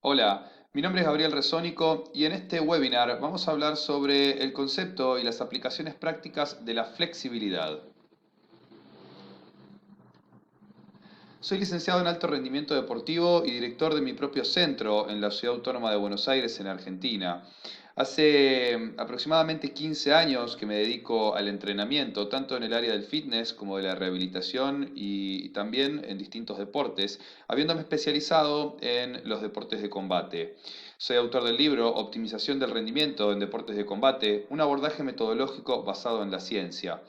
Hola, mi nombre es Gabriel Resónico y en este webinar vamos a hablar sobre el concepto y las aplicaciones prácticas de la flexibilidad. Soy licenciado en alto rendimiento deportivo y director de mi propio centro en la Ciudad Autónoma de Buenos Aires, en Argentina. Hace aproximadamente 15 años que me dedico al entrenamiento, tanto en el área del fitness como de la rehabilitación y también en distintos deportes, habiéndome especializado en los deportes de combate. Soy autor del libro Optimización del rendimiento en deportes de combate, un abordaje metodológico basado en la ciencia.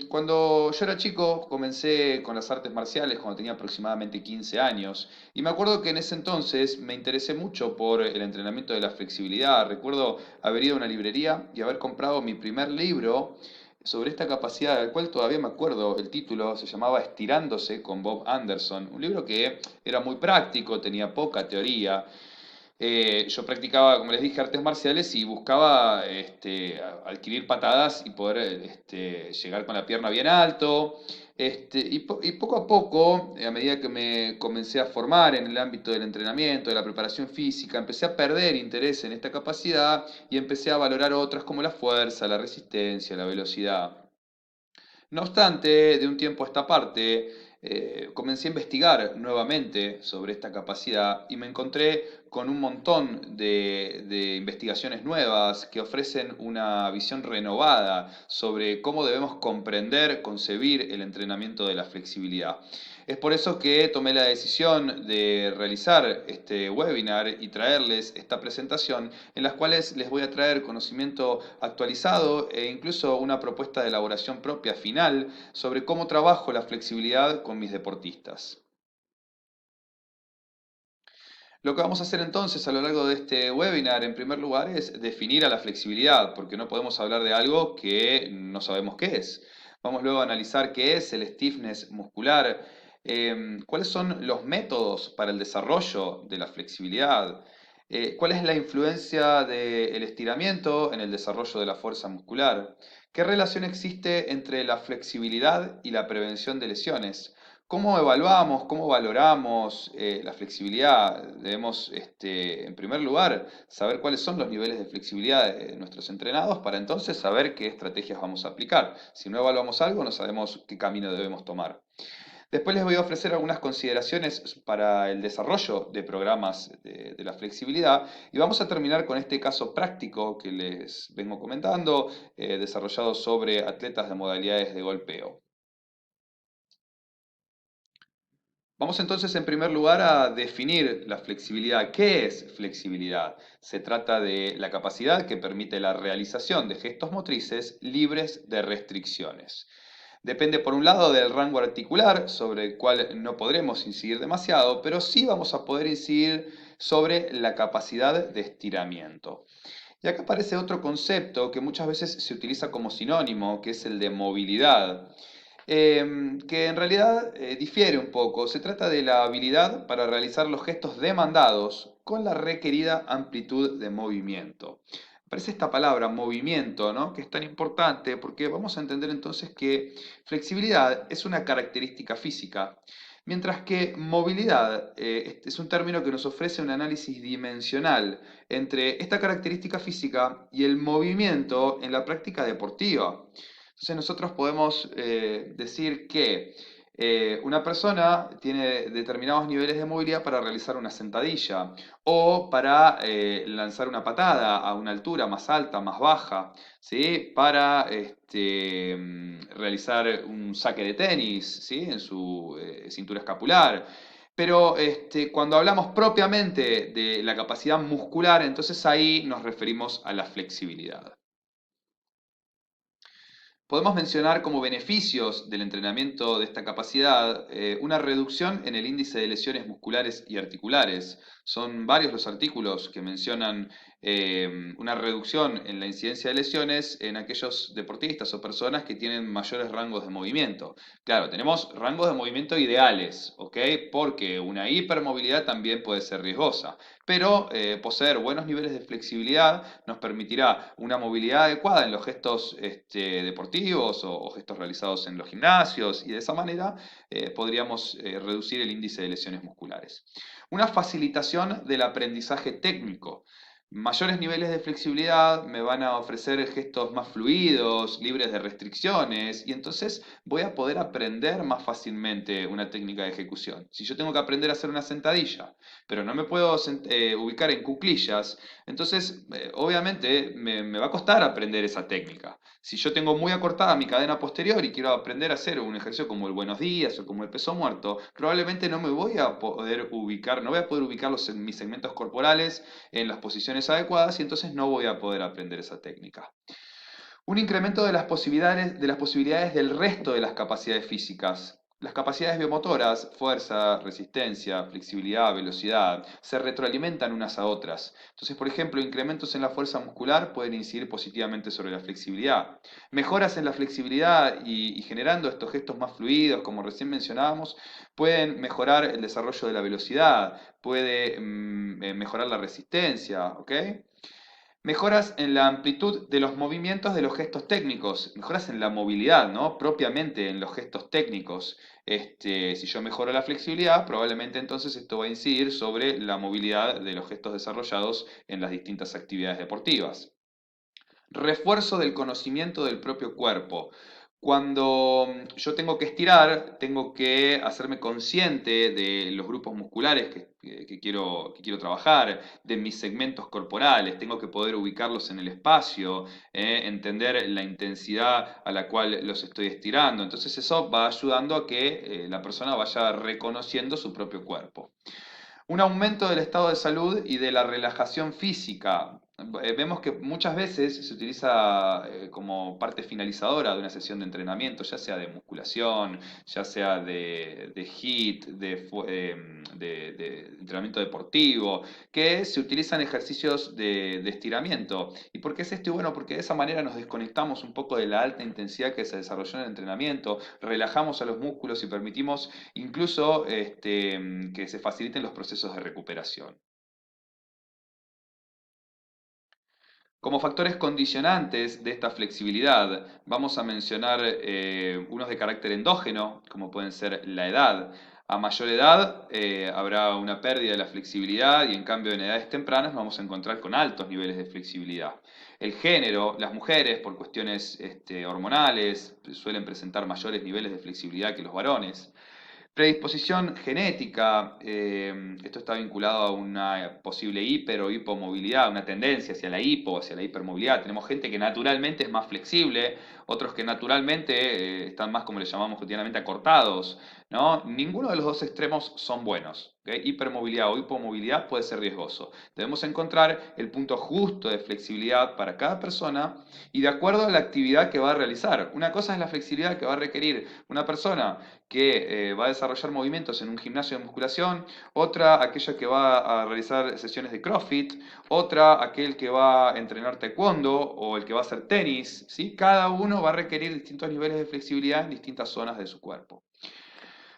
Cuando yo era chico comencé con las artes marciales cuando tenía aproximadamente 15 años y me acuerdo que en ese entonces me interesé mucho por el entrenamiento de la flexibilidad. Recuerdo haber ido a una librería y haber comprado mi primer libro sobre esta capacidad, del cual todavía me acuerdo el título, se llamaba Estirándose con Bob Anderson, un libro que era muy práctico, tenía poca teoría. Yo practicaba, como les dije, artes marciales y buscaba adquirir patadas y poder llegar con la pierna bien alto. Y poco a poco, a medida que me comencé a formar en el ámbito del entrenamiento, de la preparación física, empecé a perder interés en esta capacidad y empecé a valorar otras como la fuerza, la resistencia, la velocidad. No obstante, de un tiempo a esta parte, comencé a investigar nuevamente sobre esta capacidad y me encontré con un montón de investigaciones nuevas que ofrecen una visión renovada sobre cómo debemos comprender, concebir el entrenamiento de la flexibilidad. Es por eso que tomé la decisión de realizar este webinar y traerles esta presentación en las cuales les voy a traer conocimiento actualizado e incluso una propuesta de elaboración propia final sobre cómo trabajo la flexibilidad con mis deportistas. Lo que vamos a hacer entonces a lo largo de este webinar, en primer lugar, es definir a la flexibilidad, porque no podemos hablar de algo que no sabemos qué es. Vamos luego a analizar qué es el stiffness muscular, cuáles son los métodos para el desarrollo de la flexibilidad, cuál es la influencia del estiramiento en el desarrollo de la fuerza muscular, qué relación existe entre la flexibilidad y la prevención de lesiones. ¿Cómo evaluamos, cómo valoramos la flexibilidad? Debemos, en primer lugar, saber cuáles son los niveles de flexibilidad de nuestros entrenados para entonces saber qué estrategias vamos a aplicar. Si no evaluamos algo, no sabemos qué camino debemos tomar. Después les voy a ofrecer algunas consideraciones para el desarrollo de programas de la flexibilidad y vamos a terminar con este caso práctico que les vengo comentando, desarrollado sobre atletas de modalidades de golpeo. Vamos entonces en primer lugar a definir la flexibilidad. ¿Qué es flexibilidad? Se trata de la capacidad que permite la realización de gestos motrices libres de restricciones. Depende por un lado del rango articular, sobre el cual no podremos incidir demasiado, pero sí vamos a poder incidir sobre la capacidad de estiramiento. Y acá aparece otro concepto que muchas veces se utiliza como sinónimo, que es el de movilidad, que en realidad difiere un poco. Se trata de la habilidad para realizar los gestos demandados con la requerida amplitud de movimiento. Aparece esta palabra, movimiento, ¿no? Que es tan importante porque vamos a entender entonces que flexibilidad es una característica física, mientras que movilidad es un término que nos ofrece un análisis dimensional entre esta característica física y el movimiento en la práctica deportiva. Entonces nosotros podemos decir que una persona tiene determinados niveles de movilidad para realizar una sentadilla o para lanzar una patada a una altura más alta, más baja, ¿sí? Para realizar un saque de tenis, ¿sí? En su cintura escapular. Pero cuando hablamos propiamente de la capacidad muscular, entonces ahí nos referimos a la flexibilidad. Podemos mencionar como beneficios del entrenamiento de esta capacidad una reducción en el índice de lesiones musculares y articulares. Son varios los artículos que mencionan una reducción en la incidencia de lesiones en aquellos deportistas o personas que tienen mayores rangos de movimiento. Claro, tenemos rangos de movimiento ideales, ¿ok? Porque una hipermovilidad también puede ser riesgosa, pero poseer buenos niveles de flexibilidad nos permitirá una movilidad adecuada en los gestos deportivos o gestos realizados en los gimnasios y de esa manera podríamos reducir el índice de lesiones musculares. Una facilitación del aprendizaje técnico. Mayores niveles de flexibilidad me van a ofrecer gestos más fluidos, libres de restricciones, y entonces voy a poder aprender más fácilmente una técnica de ejecución. Si yo tengo que aprender a hacer una sentadilla, pero no me puedo ubicar en cuclillas, entonces obviamente me va a costar aprender esa técnica. Si yo tengo muy acortada mi cadena posterior y quiero aprender a hacer un ejercicio como el buenos días o como el peso muerto, probablemente no me voy a poder ubicar, no voy a poder ubicar mis segmentos corporales en las posiciones adecuadas y entonces no voy a poder aprender esa técnica. Un incremento de las posibilidades del resto de las capacidades físicas. Las capacidades biomotoras, fuerza, resistencia, flexibilidad, velocidad, se retroalimentan unas a otras. Entonces, por ejemplo, incrementos en la fuerza muscular pueden incidir positivamente sobre la flexibilidad. Mejoras en la flexibilidad y generando estos gestos más fluidos, como recién mencionábamos, pueden mejorar el desarrollo de la velocidad, puede mejorar la resistencia, ¿ok? Mejoras en la amplitud de los movimientos de los gestos técnicos, mejoras en la movilidad, ¿no? Propiamente en los gestos técnicos. Si yo mejoro la flexibilidad, probablemente entonces esto va a incidir sobre la movilidad de los gestos desarrollados en las distintas actividades deportivas. Refuerzo del conocimiento del propio cuerpo. Cuando yo tengo que estirar, tengo que hacerme consciente de los grupos musculares que quiero trabajar, de mis segmentos corporales, tengo que poder ubicarlos en el espacio, entender la intensidad a la cual los estoy estirando. Entonces eso va ayudando a que la persona vaya reconociendo su propio cuerpo. Un aumento del estado de salud y de la relajación física. Vemos que muchas veces se utiliza como parte finalizadora de una sesión de entrenamiento, ya sea de musculación, ya sea de HIIT, de entrenamiento deportivo, que se utilizan ejercicios de estiramiento. ¿Y por qué es esto? Y bueno, porque de esa manera nos desconectamos un poco de la alta intensidad que se desarrolló en el entrenamiento, relajamos a los músculos y permitimos incluso que se faciliten los procesos de recuperación. Como factores condicionantes de esta flexibilidad, vamos a mencionar unos de carácter endógeno, como pueden ser la edad. A mayor edad habrá una pérdida de la flexibilidad y en cambio en edades tempranas nos vamos a encontrar con altos niveles de flexibilidad. El género, las mujeres por cuestiones hormonales suelen presentar mayores niveles de flexibilidad que los varones. Predisposición genética, esto está vinculado a una posible hiper o hipomovilidad, una tendencia hacia la hipo, hacia la hipermovilidad. Tenemos gente que naturalmente es más flexible, otros que naturalmente están más, como le llamamos cotidianamente, acortados, ¿no? Ninguno de los dos extremos son buenos. ¿Ok? Hipermovilidad o hipomovilidad puede ser riesgoso. Debemos encontrar el punto justo de flexibilidad para cada persona y de acuerdo a la actividad que va a realizar. Una cosa es la flexibilidad que va a requerir una persona que va a desarrollar movimientos en un gimnasio de musculación, otra aquella que va a realizar sesiones de CrossFit, otra aquel que va a entrenar taekwondo o el que va a hacer tenis, ¿sí? Cada uno va a requerir distintos niveles de flexibilidad en distintas zonas de su cuerpo.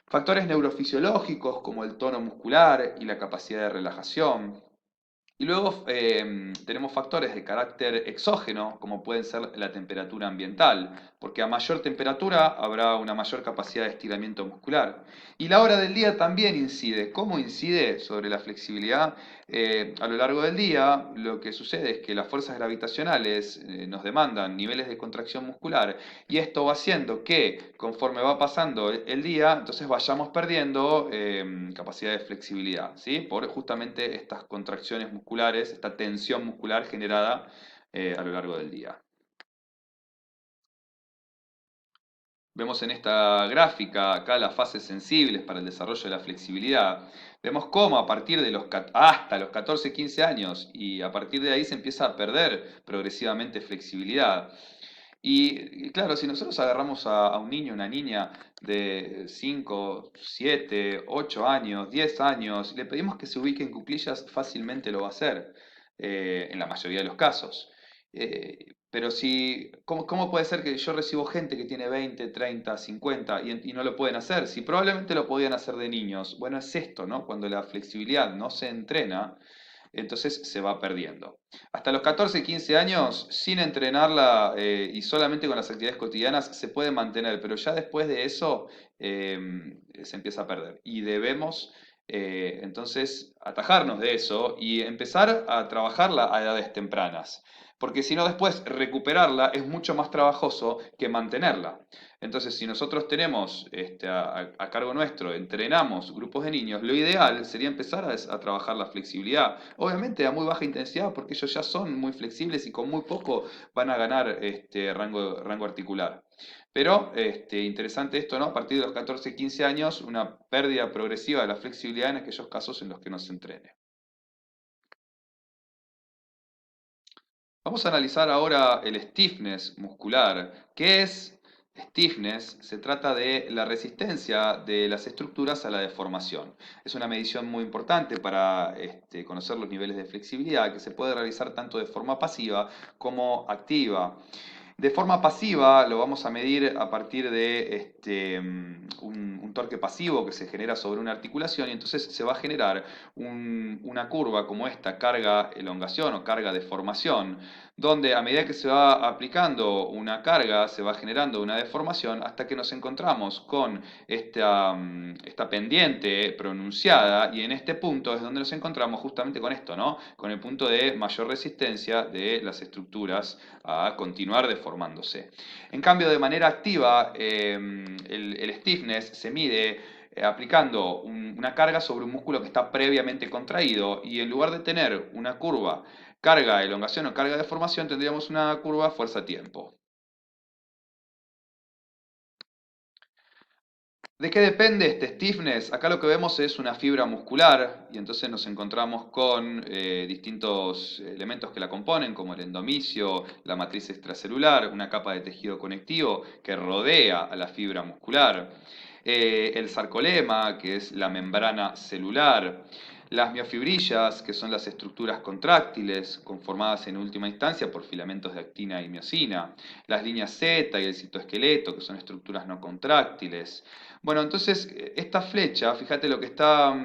Factores neurofisiológicos como el tono muscular y la capacidad de relajación. Y luego tenemos factores de carácter exógeno, como pueden ser la temperatura ambiental, porque a mayor temperatura habrá una mayor capacidad de estiramiento muscular. Y la hora del día también incide. ¿Cómo incide sobre la flexibilidad? A lo largo del día, lo que sucede es que las fuerzas gravitacionales nos demandan niveles de contracción muscular y esto va haciendo que conforme va pasando el día, entonces vayamos perdiendo capacidad de flexibilidad, ¿sí? Por justamente estas contracciones musculares, esta tensión muscular generada a lo largo del día. Vemos en esta gráfica acá las fases sensibles para el desarrollo de la flexibilidad. Vemos cómo a partir de hasta los 14, 15 años y a partir de ahí se empieza a perder progresivamente flexibilidad. Y claro, si nosotros agarramos a un niño, una niña de 5, 7, 8 años, 10 años, y le pedimos que se ubique en cuclillas, fácilmente lo va a hacer, en la mayoría de los casos. Pero si, ¿cómo puede ser que yo recibo gente que tiene 20, 30, 50 y no lo pueden hacer? Si probablemente lo podían hacer de niños. Bueno, es esto, ¿no? Cuando la flexibilidad no se entrena, entonces se va perdiendo. Hasta los 14, 15 años, sin entrenarla y solamente con las actividades cotidianas, se puede mantener, pero ya después de eso se empieza a perder. Y debemos Entonces, atajarnos de eso y empezar a trabajarla a edades tempranas. Porque si no, después recuperarla es mucho más trabajoso que mantenerla. Entonces, si nosotros tenemos a cargo nuestro, entrenamos grupos de niños, lo ideal sería empezar a trabajar la flexibilidad. Obviamente a muy baja intensidad, porque ellos ya son muy flexibles y con muy poco van a ganar rango articular. Pero interesante esto, ¿no? A partir de los 14, 15 años, una pérdida progresiva de la flexibilidad en aquellos casos en los que no se entrene. Vamos a analizar ahora el stiffness muscular. ¿Qué es stiffness? Se trata de la resistencia de las estructuras a la deformación. Es una medición muy importante para conocer los niveles de flexibilidad que se puede realizar tanto de forma pasiva como activa. De forma pasiva lo vamos a medir a partir de un torque pasivo que se genera sobre una articulación y entonces se va a generar una curva como esta, carga elongación o carga deformación, donde a medida que se va aplicando una carga se va generando una deformación hasta que nos encontramos con esta pendiente pronunciada y en este punto es donde nos encontramos justamente con esto, ¿no? Con el punto de mayor resistencia de las estructuras a continuar deformándose. En cambio, de manera activa, el stiffness se mide aplicando una carga sobre un músculo que está previamente contraído y en lugar de tener una curva carga elongación o carga deformación tendríamos una curva fuerza-tiempo. ¿De qué depende este stiffness? Acá lo que vemos es una fibra muscular y entonces nos encontramos con distintos elementos que la componen, como el endomisio, la matriz extracelular, una capa de tejido conectivo que rodea a la fibra muscular, el sarcolema, que es la membrana celular, las miofibrillas, que son las estructuras contráctiles, conformadas en última instancia por filamentos de actina y miosina, las líneas Z y el citoesqueleto, que son estructuras no contráctiles. Bueno, entonces esta flecha, fíjate lo que está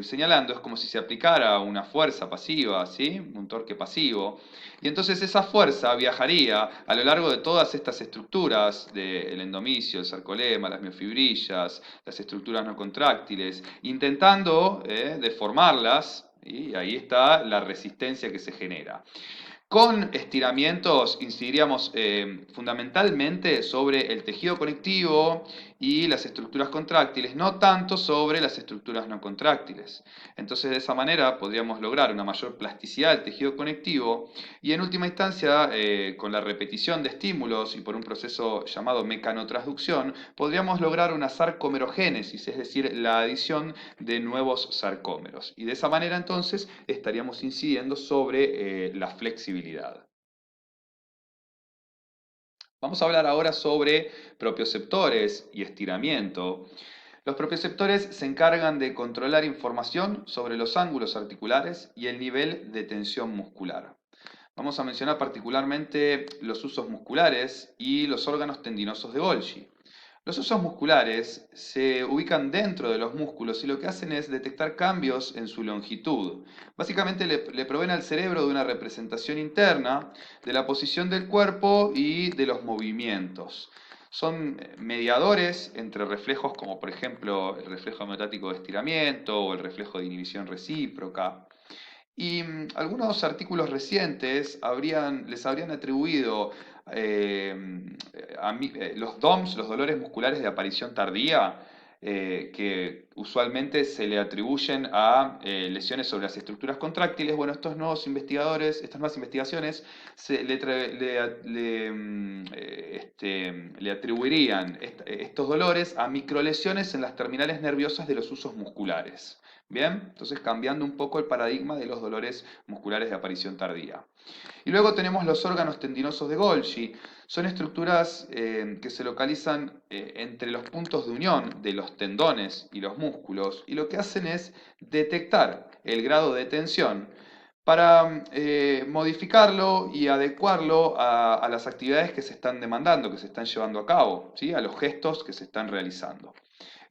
señalando, es como si se aplicara una fuerza pasiva, ¿sí? Un torque pasivo. Y entonces esa fuerza viajaría a lo largo de todas estas estructuras del endomisio, el sarcolema, las miofibrillas, las estructuras no contráctiles, intentando deformarlas, y ahí está la resistencia que se genera. Con estiramientos incidiríamos fundamentalmente sobre el tejido conectivo y las estructuras contráctiles, no tanto sobre las estructuras no contráctiles. Entonces de esa manera podríamos lograr una mayor plasticidad del tejido conectivo y en última instancia con la repetición de estímulos y por un proceso llamado mecanotransducción podríamos lograr una sarcomerogénesis, es decir, la adición de nuevos sarcómeros. Y de esa manera entonces estaríamos incidiendo sobre la flexibilidad. Vamos a hablar ahora sobre propioceptores y estiramiento. Los propioceptores se encargan de controlar información sobre los ángulos articulares y el nivel de tensión muscular. Vamos a mencionar particularmente los usos musculares y los órganos tendinosos de Golgi. Los usos musculares se ubican dentro de los músculos y lo que hacen es detectar cambios en su longitud. Básicamente le proveen al cerebro de una representación interna de la posición del cuerpo y de los movimientos. Son mediadores entre reflejos como por ejemplo el reflejo homeostático de estiramiento o el reflejo de inhibición recíproca. Y algunos artículos recientes les habrían atribuido eh, los DOMS, los dolores musculares de aparición tardía, que usualmente se le atribuyen a lesiones sobre las estructuras contráctiles. Bueno, estos nuevos investigadores, estas nuevas investigaciones le atribuirían estos dolores a microlesiones en las terminales nerviosas de los usos musculares. Bien, entonces cambiando un poco el paradigma de los dolores musculares de aparición tardía. Y luego tenemos los órganos tendinosos de Golgi. Son estructuras que se localizan entre los puntos de unión de los tendones y los músculos y lo que hacen es detectar el grado de tensión para modificarlo y adecuarlo a las actividades que se están demandando, que se están llevando a cabo, ¿sí? A los gestos que se están realizando.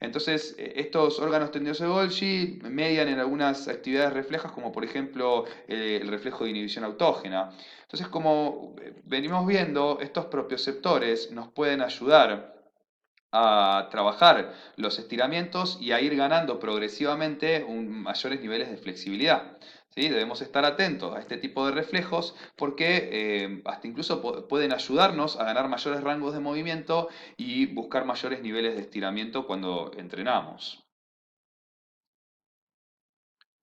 Entonces, estos órganos tendinosos de Golgi median en algunas actividades reflejas, como por ejemplo el reflejo de inhibición autógena. Entonces, como venimos viendo, estos propioceptores nos pueden ayudar a trabajar los estiramientos y a ir ganando progresivamente mayores niveles de flexibilidad. ¿Sí? Debemos estar atentos a este tipo de reflejos porque hasta incluso pueden ayudarnos a ganar mayores rangos de movimiento y buscar mayores niveles de estiramiento cuando entrenamos.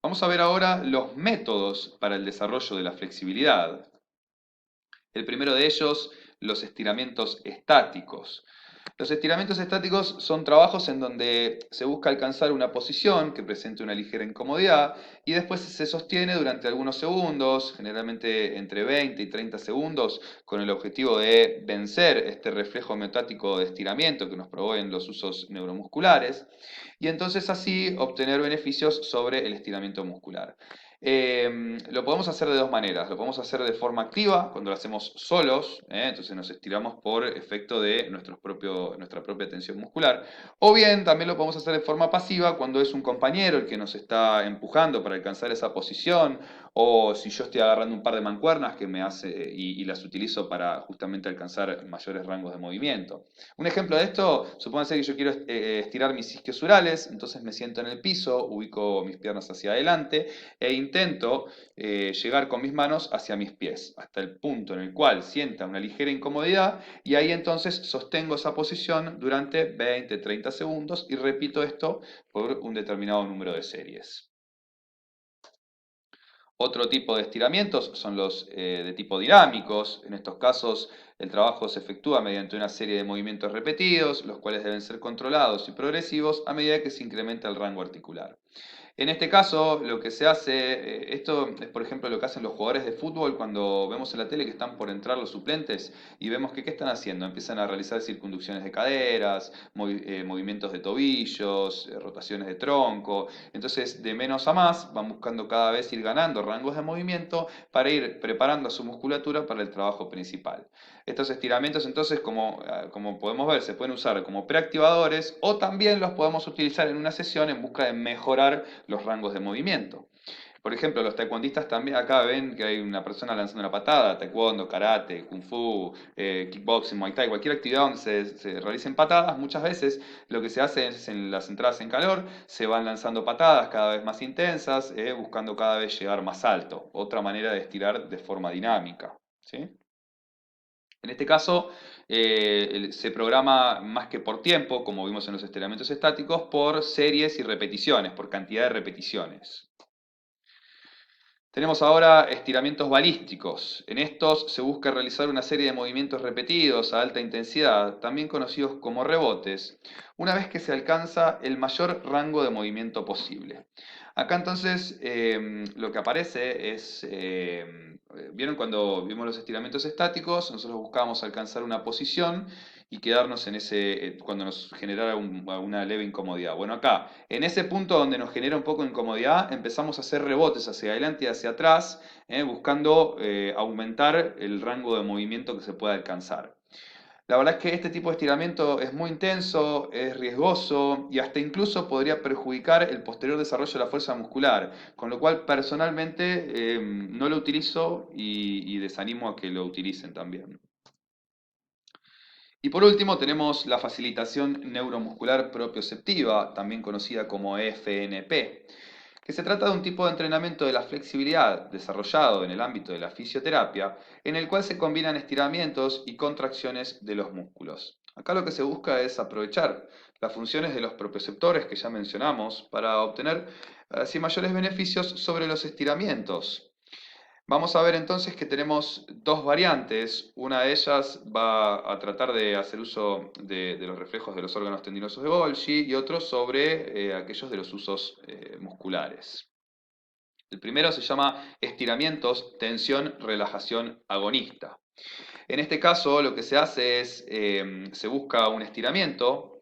Vamos a ver ahora los métodos para el desarrollo de la flexibilidad. El primero de ellos, los estiramientos estáticos. Los estiramientos estáticos son trabajos en donde se busca alcanzar una posición que presente una ligera incomodidad y después se sostiene durante algunos segundos, generalmente entre 20 y 30 segundos, con el objetivo de vencer este reflejo homeostático de estiramiento que nos proveen los usos neuromusculares y entonces así obtener beneficios sobre el estiramiento muscular. Lo podemos hacer de dos maneras. Lo podemos hacer de forma activa, cuando lo hacemos solos, entonces nos estiramos por efecto de nuestra propia tensión muscular. O bien también lo podemos hacer de forma pasiva, cuando es un compañero el que nos está empujando para alcanzar esa posición, o si yo estoy agarrando un par de mancuernas que me hace, y las utilizo para justamente alcanzar mayores rangos de movimiento. Un ejemplo de esto, supónganse que yo quiero estirar mis isquiosurales, entonces me siento en el piso, ubico mis piernas hacia adelante e intento llegar con mis manos hacia mis pies, hasta el punto en el cual sienta una ligera incomodidad y ahí entonces sostengo esa posición durante 20-30 segundos y repito esto por un determinado número de series. Otro tipo de estiramientos son los de tipo dinámicos. En estos casos el trabajo se efectúa mediante una serie de movimientos repetidos, los cuales deben ser controlados y progresivos a medida que se incrementa el rango articular. En este caso, lo que se hace, esto es por ejemplo lo que hacen los jugadores de fútbol cuando vemos en la tele que están por entrar los suplentes y vemos que ¿qué están haciendo? Empiezan a realizar circunducciones de caderas, movimientos de tobillos, rotaciones de tronco. Entonces, de menos a más, van buscando cada vez ir ganando rangos de movimiento para ir preparando a su musculatura para el trabajo principal. Estos estiramientos entonces, como podemos ver, se pueden usar como preactivadores o también los podemos utilizar en una sesión en busca de mejorar los rangos de movimiento. Por ejemplo, los taekwondistas también acá ven que hay una persona lanzando una patada, taekwondo, karate, kung fu, kickboxing, muay thai, cualquier actividad donde se realicen patadas, muchas veces lo que se hace es en las entradas en calor, se van lanzando patadas cada vez más intensas, buscando cada vez llegar más alto. Otra manera de estirar de forma dinámica. ¿Sí? En este caso, se programa más que por tiempo, como vimos en los estiramientos estáticos, por series y repeticiones, por cantidad de repeticiones. Tenemos ahora estiramientos balísticos. En estos se busca realizar una serie de movimientos repetidos a alta intensidad, también conocidos como rebotes, una vez que se alcanza el mayor rango de movimiento posible. Acá entonces lo que aparece es, ¿vieron cuando vimos los estiramientos estáticos? Nosotros buscábamos alcanzar una posición y quedarnos en ese, cuando nos generara una leve incomodidad. Bueno, acá, en ese punto donde nos genera un poco de incomodidad, empezamos a hacer rebotes hacia adelante y hacia atrás, buscando aumentar el rango de movimiento que se pueda alcanzar. La verdad es que este tipo de estiramiento es muy intenso, es riesgoso y hasta incluso podría perjudicar el posterior desarrollo de la fuerza muscular, con lo cual personalmente no lo utilizo y desanimo a que lo utilicen también. Y por último tenemos la facilitación neuromuscular propioceptiva, también conocida como FNP, que se trata de un tipo de entrenamiento de la flexibilidad desarrollado en el ámbito de la fisioterapia, en el cual se combinan estiramientos y contracciones de los músculos. Acá lo que se busca es aprovechar las funciones de los propioceptores que ya mencionamos para obtener así mayores beneficios sobre los estiramientos. Vamos a ver entonces que tenemos dos variantes. Una de ellas va a tratar de hacer uso de los reflejos de los órganos tendinosos de Golgi y otro sobre aquellos de los usos musculares. El primero se llama estiramientos, tensión, relajación agonista. En este caso lo que se hace es, se busca un estiramiento,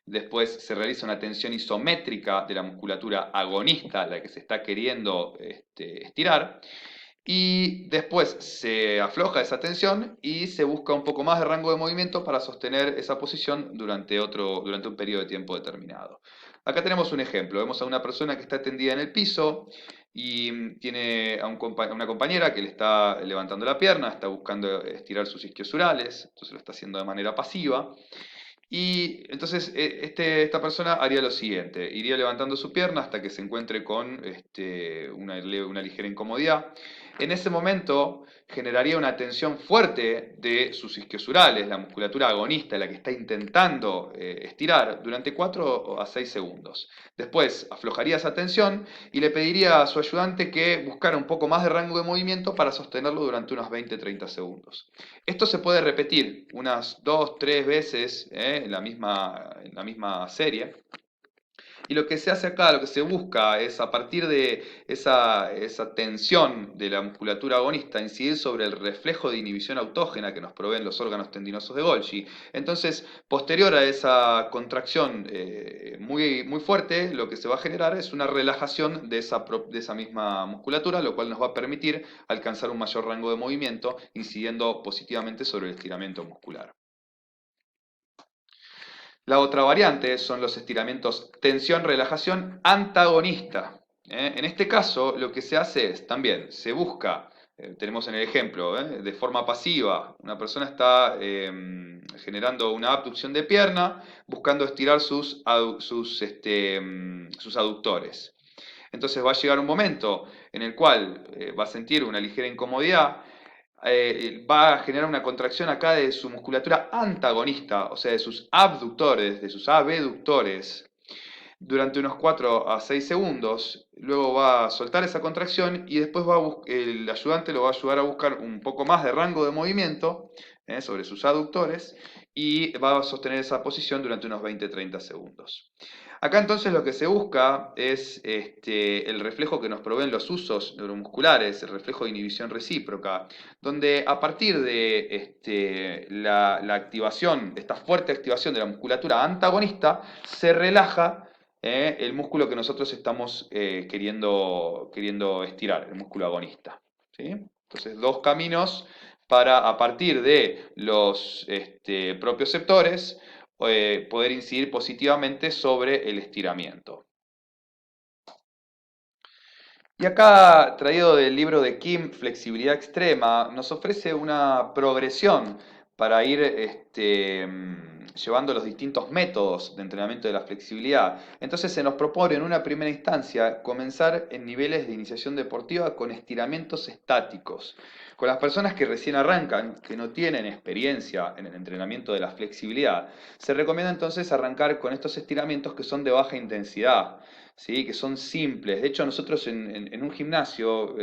después se realiza una tensión isométrica de la musculatura agonista, la que se está queriendo estirar, y después se afloja esa tensión y se busca un poco más de rango de movimiento para sostener esa posición durante un periodo de tiempo determinado. Acá tenemos un ejemplo. Vemos a una persona que está tendida en el piso y tiene a una compañera que le está levantando la pierna, está buscando estirar sus isquiosurales, entonces lo está haciendo de manera pasiva. Y entonces esta persona haría lo siguiente, iría levantando su pierna hasta que se encuentre con una ligera incomodidad. En ese momento generaría una tensión fuerte de sus isquiosurales, la musculatura agonista, la que está intentando estirar, durante 4 a 6 segundos. Después aflojaría esa tensión y le pediría a su ayudante que buscara un poco más de rango de movimiento para sostenerlo durante unos 20-30 segundos. Esto se puede repetir unas 2-3 veces en la misma serie. Y lo que se hace acá, lo que se busca es a partir de esa tensión de la musculatura agonista, incidir sobre el reflejo de inhibición autógena que nos proveen los órganos tendinosos de Golgi. Entonces, posterior a esa contracción muy fuerte, lo que se va a generar es una relajación de esa misma musculatura, lo cual nos va a permitir alcanzar un mayor rango de movimiento, incidiendo positivamente sobre el estiramiento muscular. La otra variante son los estiramientos tensión-relajación antagonista. En este caso, lo que se hace es, también, se busca, tenemos en el ejemplo, de forma pasiva, una persona está generando una abducción de pierna, buscando estirar sus aductores. Entonces va a llegar un momento en el cual va a sentir una ligera incomodidad, va a generar una contracción acá de su musculatura antagonista, o sea, de sus abductores, de sus abductores, durante unos 4 a 6 segundos. Luego va a soltar esa contracción y después el ayudante lo va a ayudar a buscar un poco más de rango de movimiento sobre sus aductores y va a sostener esa posición durante unos 20-30 segundos. Acá entonces lo que se busca es el reflejo que nos proveen los usos neuromusculares, el reflejo de inhibición recíproca, donde a partir de la activación, esta fuerte activación de la musculatura antagonista, se relaja el músculo que nosotros estamos queriendo estirar, el músculo agonista. ¿Sí? Entonces, dos caminos para, a partir de los propioceptores, poder incidir positivamente sobre el estiramiento. Y acá, traído del libro de Kim, Flexibilidad Extrema, nos ofrece una progresión para ir llevando los distintos métodos de entrenamiento de la flexibilidad. Entonces se nos propone en una primera instancia comenzar en niveles de iniciación deportiva con estiramientos estáticos. Con las personas que recién arrancan, que no tienen experiencia en el entrenamiento de la flexibilidad, se recomienda entonces arrancar con estos estiramientos que son de baja intensidad. ¿Sí? Que son simples. De hecho, nosotros en un gimnasio,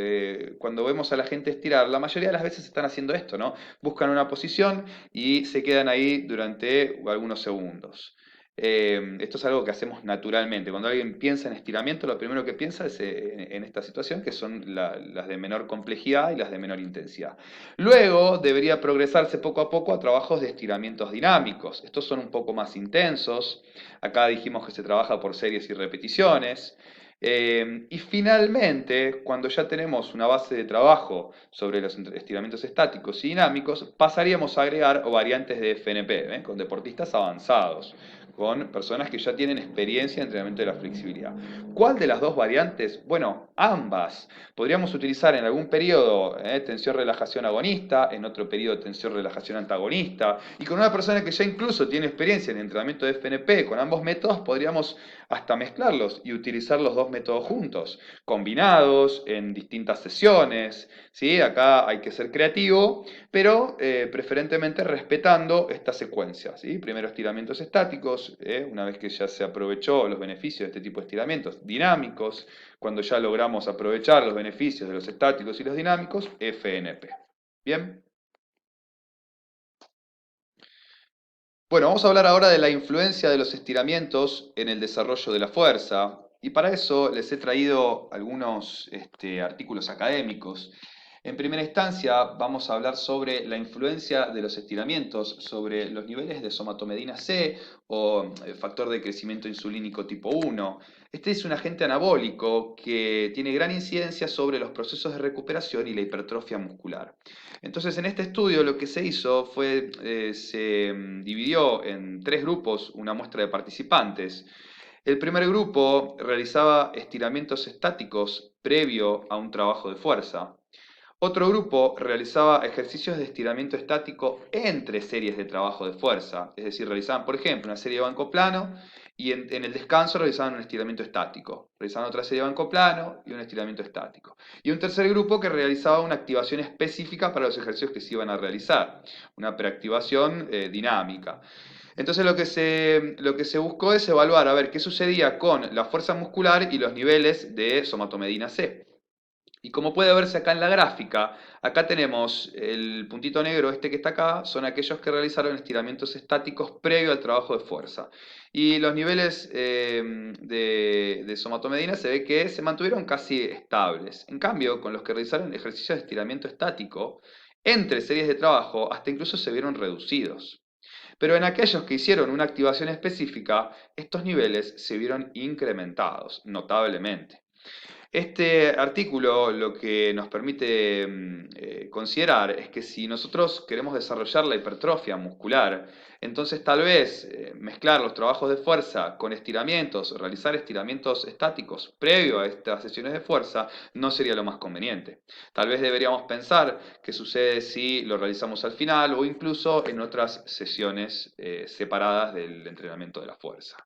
cuando vemos a la gente estirar, la mayoría de las veces están haciendo esto, ¿no? Buscan una posición y se quedan ahí durante algunos segundos. Esto es algo que hacemos naturalmente. Cuando alguien piensa en estiramiento, lo primero que piensa es en esta situación, que son las de menor complejidad y las de menor intensidad. Luego debería progresarse poco a poco a trabajos de estiramientos dinámicos. Estos son un poco más intensos. Acá dijimos que se trabaja por series y repeticiones. Y finalmente, cuando ya tenemos una base de trabajo sobre los estiramientos estáticos y dinámicos, pasaríamos a agregar variantes de FNP, con deportistas avanzados, con personas que ya tienen experiencia en entrenamiento de la flexibilidad. ¿Cuál de las dos variantes? Bueno, ambas. Podríamos utilizar en algún periodo tensión-relajación agonista, en otro periodo tensión-relajación antagonista, y con una persona que ya incluso tiene experiencia en entrenamiento de FNP con ambos métodos, podríamos hasta mezclarlos y utilizar los dos métodos juntos, combinados en distintas sesiones. ¿Sí? Acá hay que ser creativo, pero preferentemente respetando esta secuencia. ¿Sí? Primero estiramientos estáticos, una vez que ya se aprovechó los beneficios de este tipo de estiramientos dinámicos, cuando ya logramos aprovechar los beneficios de los estáticos y los dinámicos, FNP. ¿Bien? Bueno, vamos a hablar ahora de la influencia de los estiramientos en el desarrollo de la fuerza. Y para eso les he traído algunos artículos académicos. En primera instancia, vamos a hablar sobre la influencia de los estiramientos sobre los niveles de somatomedina C o factor de crecimiento insulínico tipo 1. Este es un agente anabólico que tiene gran incidencia sobre los procesos de recuperación y la hipertrofia muscular. Entonces, en este estudio lo que se hizo fue, se dividió en 3 grupos una muestra de participantes. El primer grupo realizaba estiramientos estáticos previo a un trabajo de fuerza. Otro grupo realizaba ejercicios de estiramiento estático entre series de trabajo de fuerza, es decir, realizaban, por ejemplo, una serie de banco plano y en el descanso realizaban un estiramiento estático, realizaban otra serie de banco plano y un estiramiento estático. Y un tercer grupo que realizaba una activación específica para los ejercicios que se iban a realizar, una preactivación dinámica. Entonces lo que se buscó es evaluar a ver qué sucedía con la fuerza muscular y los niveles de somatomedina C. Y como puede verse acá en la gráfica, acá tenemos el puntito negro este que está acá, son aquellos que realizaron estiramientos estáticos previo al trabajo de fuerza. Y los niveles de somatomedina se ve que se mantuvieron casi estables. En cambio, con los que realizaron ejercicios de estiramiento estático, entre series de trabajo, hasta incluso se vieron reducidos. Pero en aquellos que hicieron una activación específica, estos niveles se vieron incrementados notablemente. Este artículo lo que nos permite considerar es que si nosotros queremos desarrollar la hipertrofia muscular, entonces tal vez mezclar los trabajos de fuerza con estiramientos, realizar estiramientos estáticos previo a estas sesiones de fuerza, no sería lo más conveniente. Tal vez deberíamos pensar qué sucede si lo realizamos al final o incluso en otras sesiones separadas del entrenamiento de la fuerza.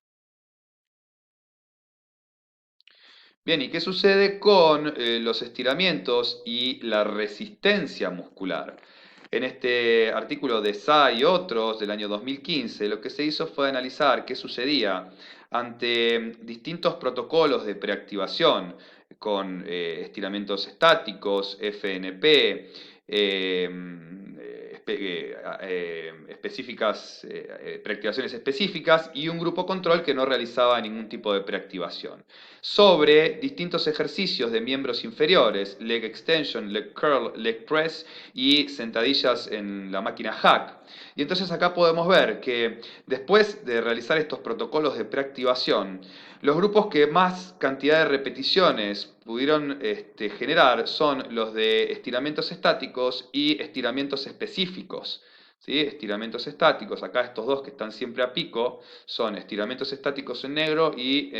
Bien, ¿y qué sucede con los estiramientos y la resistencia muscular? En este artículo de Sa y otros del año 2015, lo que se hizo fue analizar qué sucedía ante distintos protocolos de preactivación con estiramientos estáticos, FNP, específicas, preactivaciones específicas y un grupo control que no realizaba ningún tipo de preactivación sobre distintos ejercicios de miembros inferiores, leg extension, leg curl, leg press y sentadillas en la máquina hack. Y entonces acá podemos ver que después de realizar estos protocolos de preactivación, los grupos que más cantidad de repeticiones pudieron generar son los de estiramientos estáticos y estiramientos específicos. ¿Sí? Estiramientos estáticos, acá estos dos que están siempre a pico, son estiramientos estáticos en negro y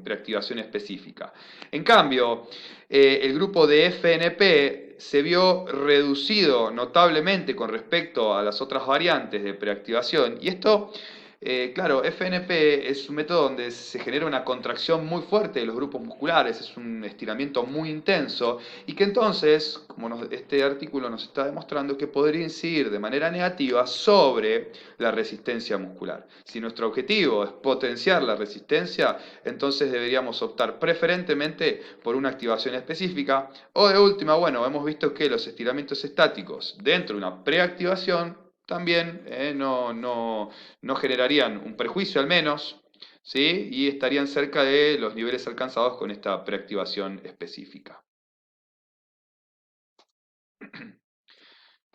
preactivación específica. En cambio, el grupo de FNP se vio reducido notablemente con respecto a las otras variantes de preactivación y esto claro, FNP es un método donde se genera una contracción muy fuerte de los grupos musculares, es un estiramiento muy intenso y que entonces, como este artículo nos está demostrando, que podría incidir de manera negativa sobre la resistencia muscular. Si nuestro objetivo es potenciar la resistencia, entonces deberíamos optar preferentemente por una activación específica o de última, bueno, hemos visto que los estiramientos estáticos dentro de una preactivación también no generarían un perjuicio al menos, ¿sí? Y estarían cerca de los niveles alcanzados con esta preactivación específica.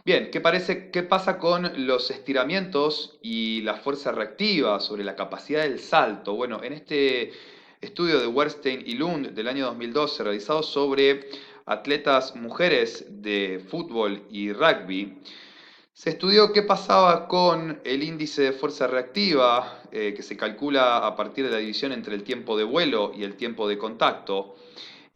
Bien, ¿qué pasa con los estiramientos y la fuerza reactiva sobre la capacidad del salto? Bueno, en este estudio de Werstein y Lund del año 2012 realizado sobre atletas mujeres de fútbol y rugby, se estudió qué pasaba con el índice de fuerza reactiva, que se calcula a partir de la división entre el tiempo de vuelo y el tiempo de contacto.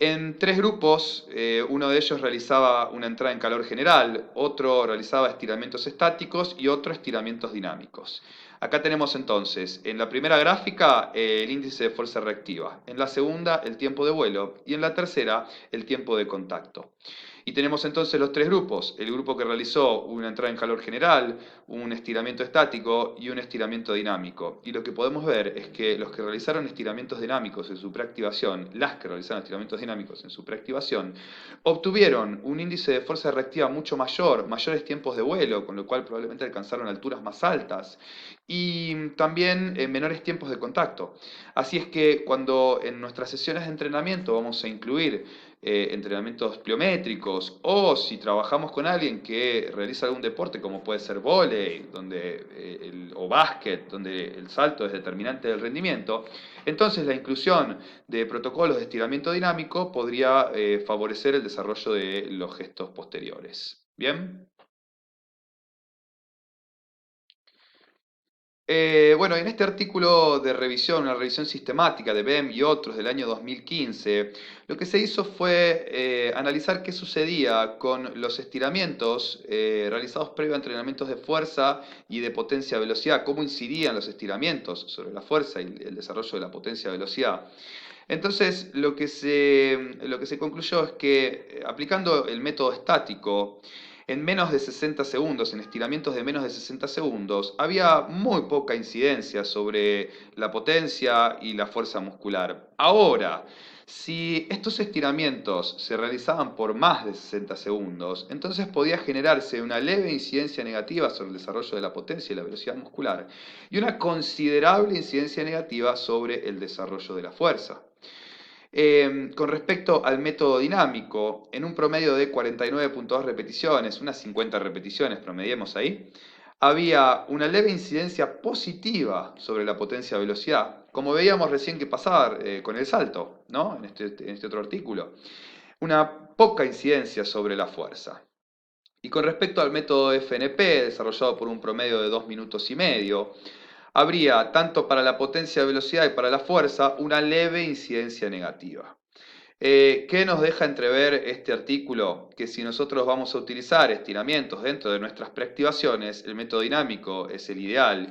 En tres grupos, uno de ellos realizaba una entrada en calor general, otro realizaba estiramientos estáticos y otro estiramientos dinámicos. Acá tenemos entonces, en la primera gráfica, el índice de fuerza reactiva, en la segunda, el tiempo de vuelo y en la tercera, el tiempo de contacto. Y tenemos entonces los tres grupos, el grupo que realizó una entrada en calor general, un estiramiento estático y un estiramiento dinámico. Y lo que podemos ver es que los que realizaron estiramientos dinámicos en su preactivación, las que realizaron estiramientos dinámicos en su preactivación, obtuvieron un índice de fuerza reactiva mucho mayor, mayores tiempos de vuelo, con lo cual probablemente alcanzaron alturas más altas y también menores tiempos de contacto. Así es que cuando en nuestras sesiones de entrenamiento vamos a incluir entrenamientos pliométricos o si trabajamos con alguien que realiza algún deporte como puede ser vóley o básquet, donde el salto es determinante del rendimiento, entonces la inclusión de protocolos de estiramiento dinámico podría favorecer el desarrollo de los gestos posteriores. ¿Bien? Bueno, en este artículo de revisión, una revisión sistemática de BEM y otros del año 2015, lo que se hizo fue analizar qué sucedía con los estiramientos realizados previo a entrenamientos de fuerza y de potencia-velocidad, cómo incidían los estiramientos sobre la fuerza y el desarrollo de la potencia-velocidad. Entonces, lo que se concluyó es que aplicando el método estático, en menos de 60 segundos, en estiramientos de menos de 60 segundos, había muy poca incidencia sobre la potencia y la fuerza muscular. Ahora, si estos estiramientos se realizaban por más de 60 segundos, entonces podía generarse una leve incidencia negativa sobre el desarrollo de la potencia y la velocidad muscular y una considerable incidencia negativa sobre el desarrollo de la fuerza. Con respecto al método dinámico, en un promedio de 49,2 repeticiones, unas 50 repeticiones, promediemos ahí, había una leve incidencia positiva sobre la potencia-velocidad, como veíamos recién que pasaba con el salto, ¿no? En este otro artículo. Una poca incidencia sobre la fuerza. Y con respecto al método FNP, desarrollado por un promedio de 2 minutos y medio, habría, tanto para la potencia, velocidad y para la fuerza, una leve incidencia negativa. ¿Qué nos deja entrever este artículo? Que si nosotros vamos a utilizar estiramientos dentro de nuestras preactivaciones, el método dinámico es el ideal.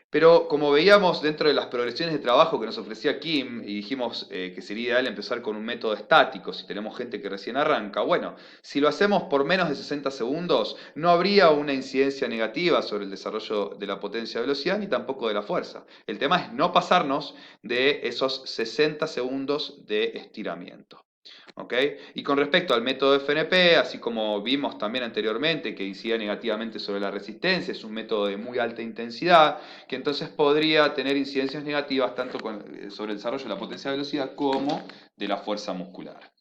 Pero como veíamos dentro de las progresiones de trabajo que nos ofrecía Kim, y dijimos que sería ideal empezar con un método estático si tenemos gente que recién arranca, bueno, si lo hacemos por menos de 60 segundos, no habría una incidencia negativa sobre el desarrollo de la potencia-velocidad ni tampoco de la fuerza. El tema es no pasarnos de esos 60 segundos de estiramiento. ¿Ok? Y con respecto al método FNP, así como vimos también anteriormente que incide negativamente sobre la resistencia, es un método de muy alta intensidad, que entonces podría tener incidencias negativas tanto sobre el desarrollo de la potencia de velocidad como de la fuerza muscular.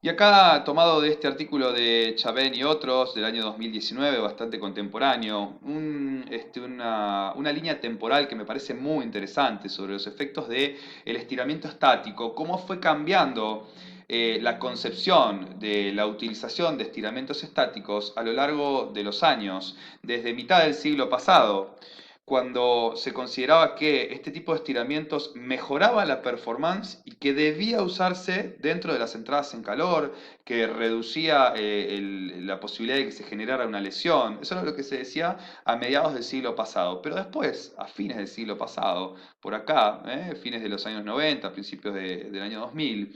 Y acá, tomado de este artículo de Chabén y otros del año 2019, bastante contemporáneo, una línea temporal que me parece muy interesante sobre los efectos del estiramiento estático, cómo fue cambiando la concepción de la utilización de estiramientos estáticos a lo largo de los años, desde mitad del siglo pasado, cuando se consideraba que este tipo de estiramientos mejoraba la performance y que debía usarse dentro de las entradas en calor, que reducía la posibilidad de que se generara una lesión. Eso era lo que se decía a mediados del siglo pasado. Pero después, a fines del siglo pasado, por acá, fines de los años 90, principios del año 2000,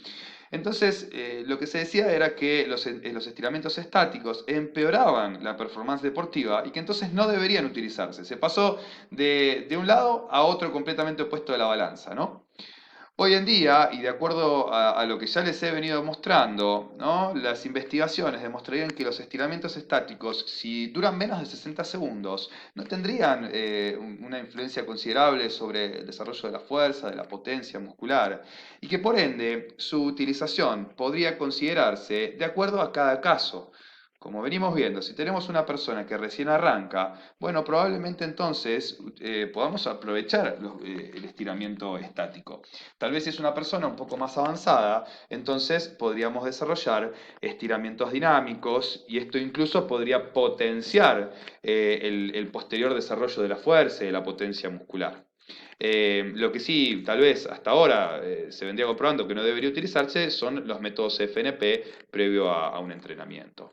entonces, lo que se decía era que los estiramientos estáticos empeoraban la performance deportiva y que entonces no deberían utilizarse. Se pasó de un lado a otro completamente opuesto de la balanza, ¿no? Hoy en día, y de acuerdo a lo que ya les he venido mostrando, ¿no? Las investigaciones demostrarían que los estiramientos estáticos, si duran menos de 60 segundos, no tendrían una influencia considerable sobre el desarrollo de la fuerza, de la potencia muscular, y que por ende su utilización podría considerarse de acuerdo a cada caso. Como venimos viendo, si tenemos una persona que recién arranca, bueno, probablemente entonces podamos aprovechar el estiramiento estático. Tal vez si es una persona un poco más avanzada, entonces podríamos desarrollar estiramientos dinámicos y esto incluso podría potenciar el posterior desarrollo de la fuerza y de la potencia muscular. Lo que sí, tal vez hasta ahora se vendría comprobando que no debería utilizarse son los métodos FNP previo a un entrenamiento.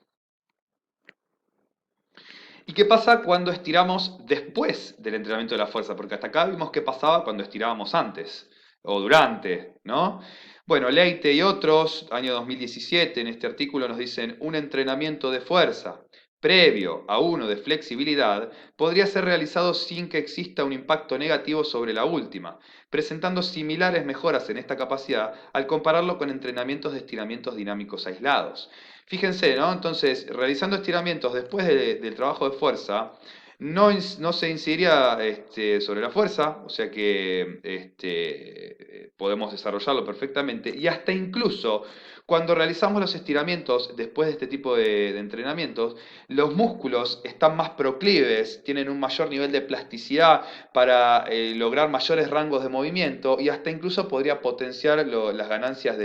¿Y qué pasa cuando estiramos después del entrenamiento de la fuerza? Porque hasta acá vimos qué pasaba cuando estirábamos antes o durante, ¿no? Bueno, Leite y otros, año 2017, en este artículo nos dicen un entrenamiento de fuerza previo a uno de flexibilidad podría ser realizado sin que exista un impacto negativo sobre la última, presentando similares mejoras en esta capacidad al compararlo con entrenamientos de estiramientos dinámicos aislados. Fíjense, ¿no? Entonces, realizando estiramientos después del trabajo de fuerza, No se incidiría sobre la fuerza, o sea que podemos desarrollarlo perfectamente y hasta incluso cuando realizamos los estiramientos después de este tipo de entrenamientos, los músculos están más proclives, tienen un mayor nivel de plasticidad para lograr mayores rangos de movimiento y hasta incluso podría potenciar las ganancias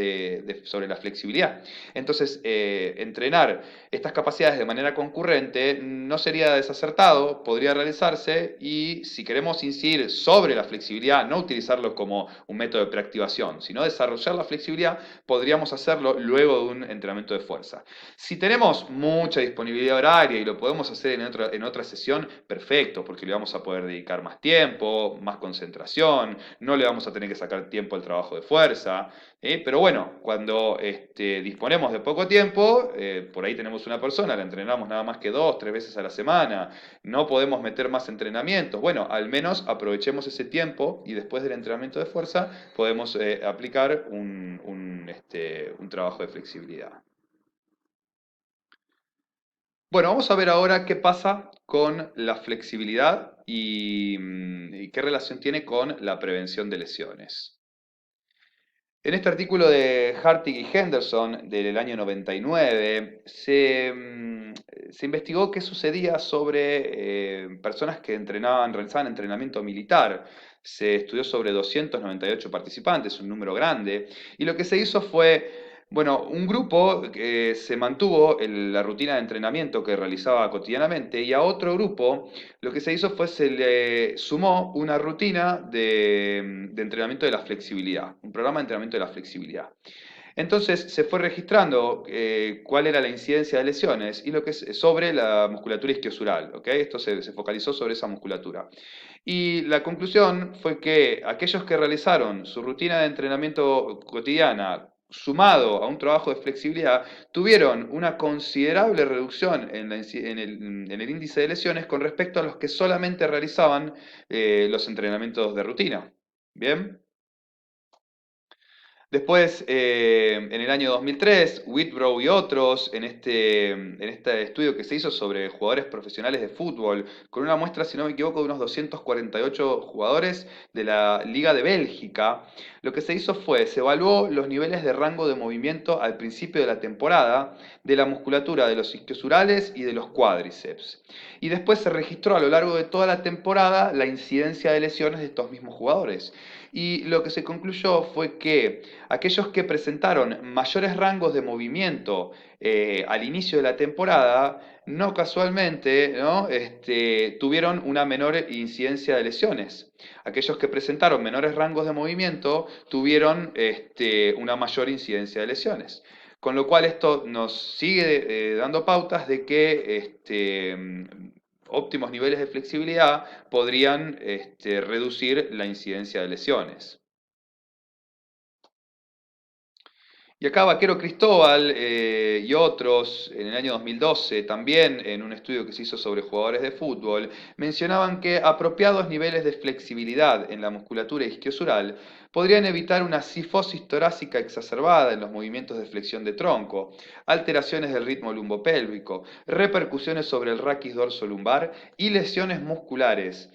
sobre la flexibilidad. Entonces, entrenar estas capacidades de manera concurrente no sería desacertado, podría realizarse y si queremos incidir sobre la flexibilidad, no utilizarlo como un método de preactivación, sino desarrollar la flexibilidad, podríamos hacerlo luego de un entrenamiento de fuerza. Si tenemos mucha disponibilidad horaria y lo podemos hacer en otra sesión, perfecto, porque le vamos a poder dedicar más tiempo, más concentración, no le vamos a tener que sacar tiempo al trabajo de fuerza. Pero bueno, cuando disponemos de poco tiempo, por ahí tenemos una persona, la entrenamos nada más que 2, 3 veces a la semana, no podemos meter más entrenamientos. Bueno, al menos aprovechemos ese tiempo y después del entrenamiento de fuerza podemos aplicar un trabajo de flexibilidad. Bueno, vamos a ver ahora qué pasa con la flexibilidad y qué relación tiene con la prevención de lesiones. En este artículo de Hartig y Henderson del año 99 se investigó qué sucedía sobre personas que realizaban entrenamiento militar. Se estudió sobre 298 participantes, un número grande, y lo que se hizo fue, bueno, un grupo que se mantuvo en la rutina de entrenamiento que realizaba cotidianamente y a otro grupo lo que se hizo fue se le sumó una rutina de entrenamiento de la flexibilidad, un programa de entrenamiento de la flexibilidad. Entonces se fue registrando cuál era la incidencia de lesiones y sobre la musculatura isquiosural, ¿ok? Esto se focalizó sobre esa musculatura. Y la conclusión fue que aquellos que realizaron su rutina de entrenamiento cotidiana sumado a un trabajo de flexibilidad, tuvieron una considerable reducción en el índice de lesiones con respecto a los que solamente realizaban los entrenamientos de rutina. ¿Bien? Después, en el año 2003, Whitbrow y otros, en este estudio que se hizo sobre jugadores profesionales de fútbol, con una muestra, si no me equivoco, de unos 248 jugadores de la Liga de Bélgica, lo que se hizo fue, se evaluó los niveles de rango de movimiento al principio de la temporada de la musculatura de los isquiosurales y de los cuádriceps. Y después se registró a lo largo de toda la temporada la incidencia de lesiones de estos mismos jugadores. Y lo que se concluyó fue que aquellos que presentaron mayores rangos de movimiento al inicio de la temporada, no casualmente, ¿no? Tuvieron una menor incidencia de lesiones. Aquellos que presentaron menores rangos de movimiento tuvieron una mayor incidencia de lesiones. Con lo cual esto nos sigue dando pautas de que óptimos niveles de flexibilidad podrían reducir la incidencia de lesiones. Y acá Vaquero Cristóbal y otros en el año 2012, también en un estudio que se hizo sobre jugadores de fútbol, mencionaban que apropiados niveles de flexibilidad en la musculatura isquiosural podrían evitar una cifosis torácica exacerbada en los movimientos de flexión de tronco, alteraciones del ritmo lumbopélvico, repercusiones sobre el raquis dorso lumbar y lesiones musculares.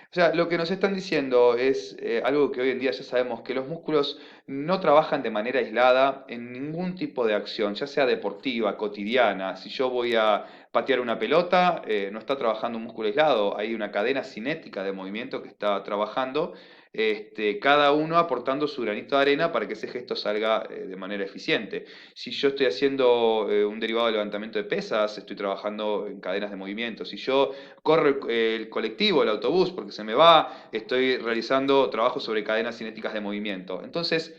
O sea, lo que nos están diciendo es algo que hoy en día ya sabemos, que los músculos no trabajan de manera aislada en ningún tipo de acción, ya sea deportiva, cotidiana. Si yo voy a patear una pelota, no está trabajando un músculo aislado, hay una cadena cinética de movimiento que está trabajando, cada uno aportando su granito de arena para que ese gesto salga de manera eficiente. Si yo estoy haciendo un derivado de levantamiento de pesas, estoy trabajando en cadenas de movimiento. Si yo corro el colectivo, el autobús, porque se me va, estoy realizando trabajo sobre cadenas cinéticas de movimiento. Entonces,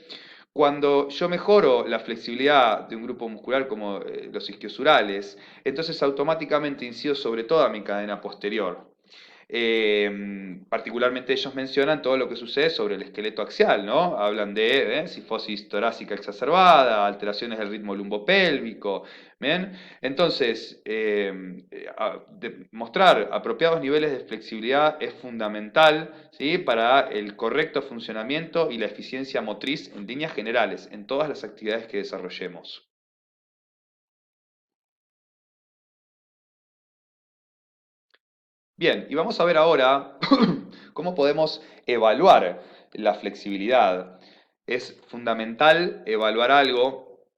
cuando yo mejoro la flexibilidad de un grupo muscular como los isquiosurales, entonces automáticamente incido sobre toda mi cadena posterior. Particularmente ellos mencionan todo lo que sucede sobre el esqueleto axial, ¿no? Hablan de cifosis torácica exacerbada, alteraciones del ritmo lumbopélvico, ¿bien? Entonces, mostrar apropiados niveles de flexibilidad es fundamental, ¿sí? Para el correcto funcionamiento y la eficiencia motriz en líneas generales, en todas las actividades que desarrollemos. Bien, y vamos a ver ahora cómo podemos evaluar la flexibilidad. Es fundamental evaluar algo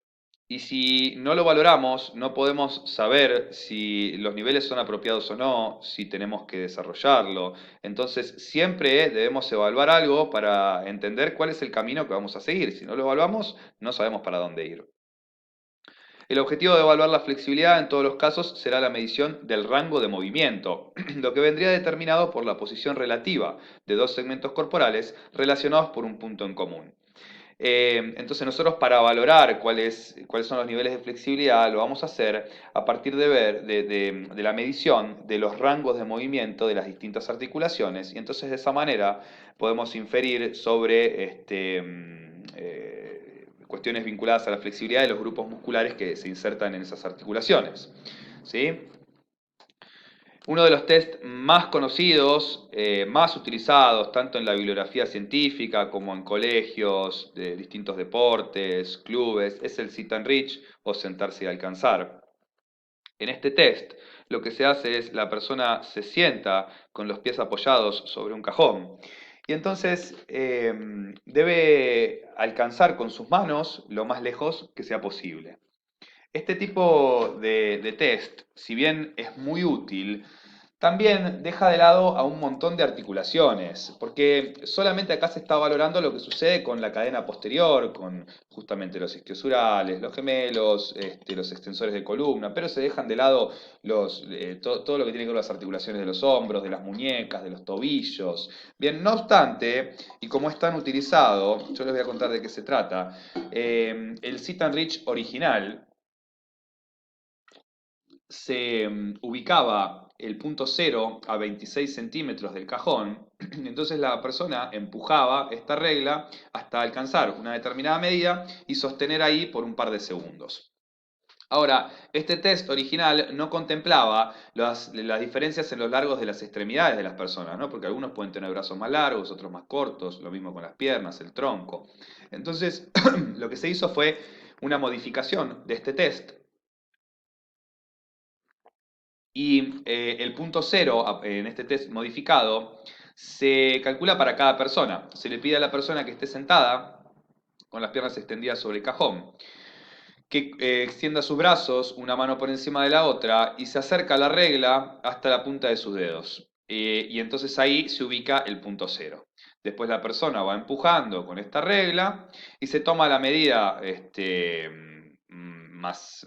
y si no lo valoramos, no podemos saber si los niveles son apropiados o no, si tenemos que desarrollarlo. Entonces, siempre debemos evaluar algo para entender cuál es el camino que vamos a seguir. Si no lo evaluamos, no sabemos para dónde ir. El objetivo de evaluar la flexibilidad en todos los casos será la medición del rango de movimiento, lo que vendría determinado por la posición relativa de dos segmentos corporales relacionados por un punto en común. Entonces nosotros para valorar cuáles son los niveles de flexibilidad lo vamos a hacer a partir de ver de la medición de los rangos de movimiento de las distintas articulaciones y entonces de esa manera podemos inferir sobre cuestiones vinculadas a la flexibilidad de los grupos musculares que se insertan en esas articulaciones. ¿Sí? Uno de los test más conocidos, más utilizados, tanto en la bibliografía científica como en colegios de distintos deportes, clubes, es el sit and reach o sentarse y alcanzar. En este test, lo que se hace es la persona se sienta con los pies apoyados sobre un cajón y entonces debe alcanzar con sus manos lo más lejos que sea posible. Este tipo de test, si bien es muy útil, también deja de lado a un montón de articulaciones, porque solamente acá se está valorando lo que sucede con la cadena posterior, con justamente los isquiosurales, los gemelos, los extensores de columna, pero se dejan de lado todo lo que tiene que ver con las articulaciones de los hombros, de las muñecas, de los tobillos. Bien, no obstante, y como es tan utilizado, yo les voy a contar de qué se trata, el sit and reach original, se ubicaba el punto cero a 26 centímetros del cajón, entonces la persona empujaba esta regla hasta alcanzar una determinada medida y sostener ahí por un par de segundos. Ahora, este test original no contemplaba las diferencias en los largos de las extremidades de las personas, ¿no? Porque algunos pueden tener brazos más largos, otros más cortos, lo mismo con las piernas, el tronco. Entonces, lo que se hizo fue una modificación de este test y el punto cero en este test modificado se calcula para cada persona. Se le pide a la persona que esté sentada con las piernas extendidas sobre el cajón, que extienda sus brazos, una mano por encima de la otra, y se acerca a la regla hasta la punta de sus dedos. Y entonces ahí se ubica el punto cero. Después la persona va empujando con esta regla y se toma la medida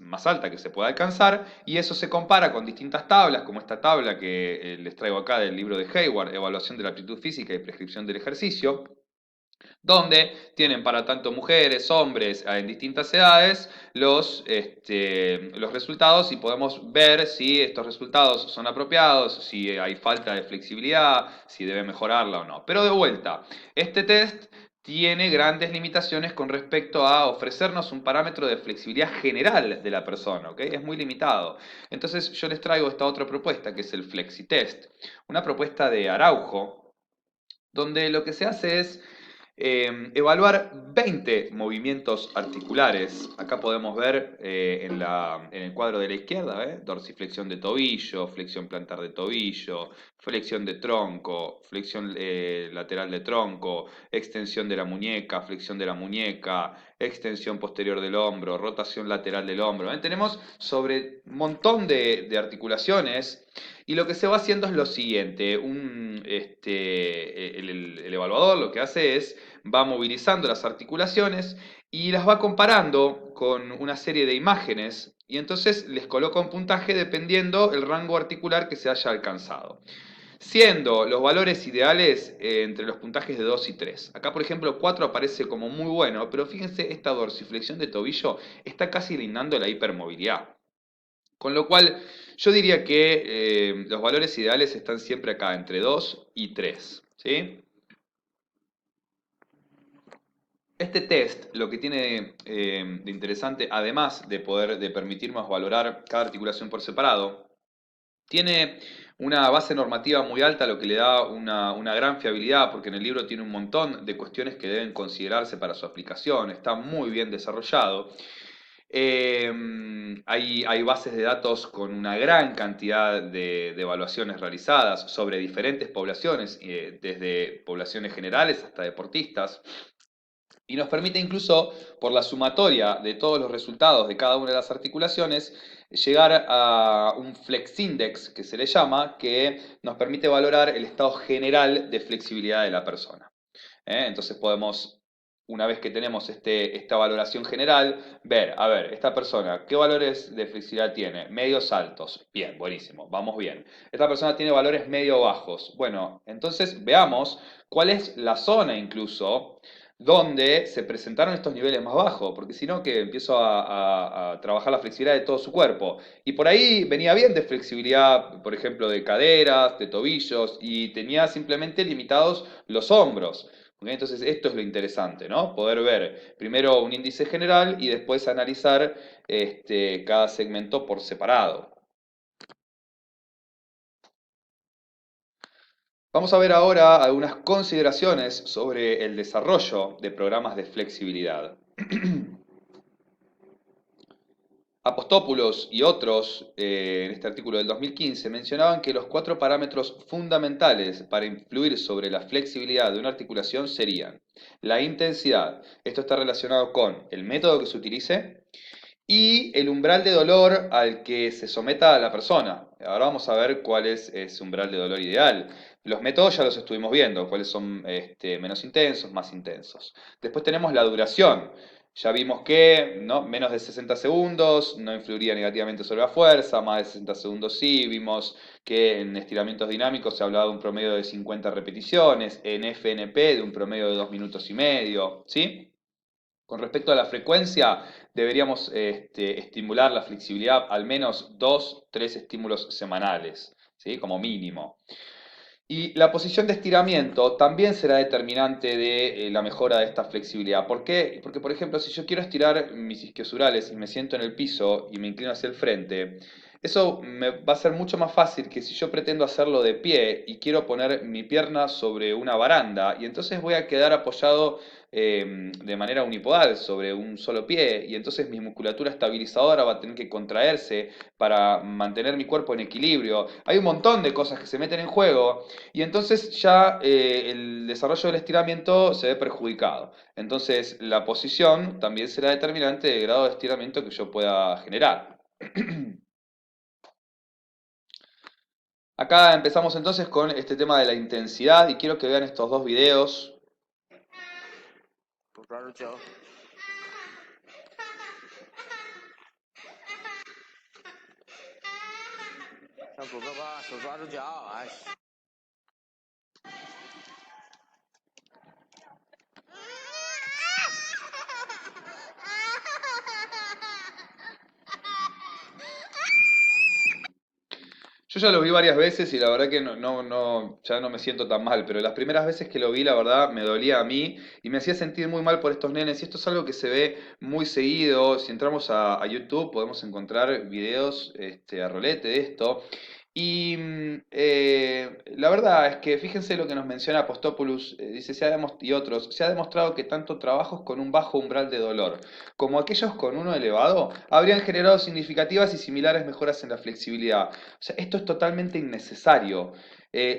más alta que se pueda alcanzar y eso se compara con distintas tablas, como esta tabla que les traigo acá del libro de Hayward, Evaluación de la Aptitud Física y Prescripción del Ejercicio, donde tienen para tanto mujeres, hombres, en distintas edades, los resultados y podemos ver si estos resultados son apropiados, si hay falta de flexibilidad, si debe mejorarla o no. Pero de vuelta, este test tiene grandes limitaciones con respecto a ofrecernos un parámetro de flexibilidad general de la persona, ¿ok? Es muy limitado. Entonces yo les traigo esta otra propuesta que es el FlexiTest, una propuesta de Araujo, donde lo que se hace es evaluar 20 movimientos articulares. Acá podemos ver en el cuadro de la izquierda, dorsiflexión de tobillo, flexión plantar de tobillo, flexión de tronco, flexión lateral de tronco, extensión de la muñeca, flexión de la muñeca, extensión posterior del hombro, rotación lateral del hombro. Tenemos sobre un montón de articulaciones. Y lo que se va haciendo es lo siguiente, el evaluador lo que hace es va movilizando las articulaciones y las va comparando con una serie de imágenes y entonces les coloca un puntaje dependiendo el rango articular que se haya alcanzado. Siendo los valores ideales entre los puntajes de 2 y 3. Acá, por ejemplo, 4 aparece como muy bueno, pero fíjense, esta dorsiflexión de tobillo está casi lindando la hipermovilidad. Con lo cual, yo diría que los valores ideales están siempre acá, entre 2 y 3. ¿Sí? Este test lo que tiene de interesante, además de permitirnos valorar cada articulación por separado, tiene una base normativa muy alta, lo que le da una gran fiabilidad, porque en el libro tiene un montón de cuestiones que deben considerarse para su aplicación, está muy bien desarrollado. Hay bases de datos con una gran cantidad de evaluaciones realizadas sobre diferentes poblaciones, desde poblaciones generales hasta deportistas, y nos permite incluso, por la sumatoria de todos los resultados de cada una de las articulaciones, llegar a un flex index, que se le llama, que nos permite valorar el estado general de flexibilidad de la persona. Entonces podemos, una vez que tenemos esta valoración general, ver, a ver, esta persona, ¿qué valores de flexibilidad tiene? Medios altos. Bien, buenísimo, vamos bien. Esta persona tiene valores medio bajos. Bueno, entonces veamos cuál es la zona incluso donde se presentaron estos niveles más bajos, porque si no, que empiezo a trabajar la flexibilidad de todo su cuerpo. Y por ahí venía bien de flexibilidad, por ejemplo, de caderas, de tobillos, y tenía simplemente limitados los hombros. ¿Ok? Entonces, esto es lo interesante, ¿no? Poder ver primero un índice general y después analizar cada segmento por separado. Vamos a ver ahora algunas consideraciones sobre el desarrollo de programas de flexibilidad. Apostopoulos y otros, en este artículo del 2015, mencionaban que los cuatro parámetros fundamentales para influir sobre la flexibilidad de una articulación serían la intensidad, esto está relacionado con el método que se utilice, y el umbral de dolor al que se someta a la persona. Ahora vamos a ver cuál es ese umbral de dolor ideal. Los métodos ya los estuvimos viendo, cuáles son menos intensos, más intensos. Después tenemos la duración. Ya vimos que ¿no? menos de 60 segundos no influiría negativamente sobre la fuerza, más de 60 segundos sí. Vimos que en estiramientos dinámicos se hablaba de un promedio de 50 repeticiones, en FNP de un promedio de 2 minutos y medio. ¿Sí? Con respecto a la frecuencia, deberíamos estimular la flexibilidad al menos 2, 3 estímulos semanales, ¿sí? Como mínimo. Y la posición de estiramiento también será determinante de la mejora de esta flexibilidad. ¿Por qué? Porque, por ejemplo, si yo quiero estirar mis isquiosurales y me siento en el piso y me inclino hacia el frente, eso me va a ser mucho más fácil que si yo pretendo hacerlo de pie y quiero poner mi pierna sobre una baranda y entonces voy a quedar apoyado de manera unipodal sobre un solo pie y entonces mi musculatura estabilizadora va a tener que contraerse para mantener mi cuerpo en equilibrio. Hay un montón de cosas que se meten en juego y entonces ya el desarrollo del estiramiento se ve perjudicado. Entonces la posición también será determinante del grado de estiramiento que yo pueda generar. Acá empezamos entonces con este tema de la intensidad y quiero que vean estos dos videos. Yo ya lo vi varias veces y la verdad que ya no me siento tan mal, pero las primeras veces que lo vi, la verdad, me dolía a mí y me hacía sentir muy mal por estos nenes. Y esto es algo que se ve muy seguido. Si entramos a YouTube podemos encontrar videos a rolete de esto. Y la verdad es que fíjense lo que nos menciona Apostopoulos, dice, y otros, se ha demostrado que tanto trabajos con un bajo umbral de dolor como aquellos con uno elevado habrían generado significativas y similares mejoras en la flexibilidad. O sea, esto es totalmente innecesario.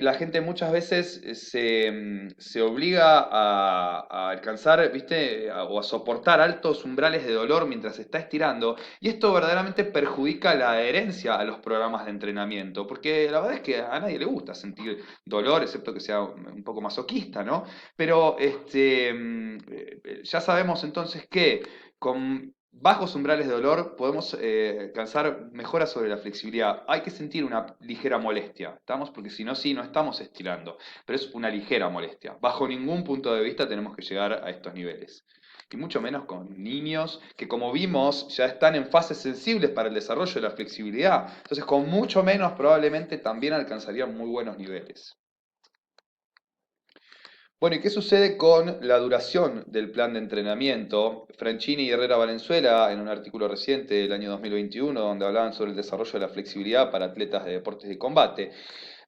La gente muchas veces se obliga a alcanzar, ¿viste? O a soportar altos umbrales de dolor mientras se está estirando, y esto verdaderamente perjudica la adherencia a los programas de entrenamiento, porque la verdad es que a nadie le gusta sentir dolor, excepto que sea un poco masoquista, ¿no? Pero ya sabemos entonces que con bajos umbrales de dolor podemos alcanzar mejoras sobre la flexibilidad. Hay que sentir una ligera molestia, ¿estamos? Porque si no, sí, no estamos estirando, pero es una ligera molestia. Bajo ningún punto de vista tenemos que llegar a estos niveles. Y mucho menos con niños que, como vimos, ya están en fases sensibles para el desarrollo de la flexibilidad. Entonces, con mucho menos probablemente también alcanzarían muy buenos niveles. Bueno, ¿y qué sucede con la duración del plan de entrenamiento? Franchini y Herrera Valenzuela, en un artículo reciente del año 2021, donde hablaban sobre el desarrollo de la flexibilidad para atletas de deportes de combate,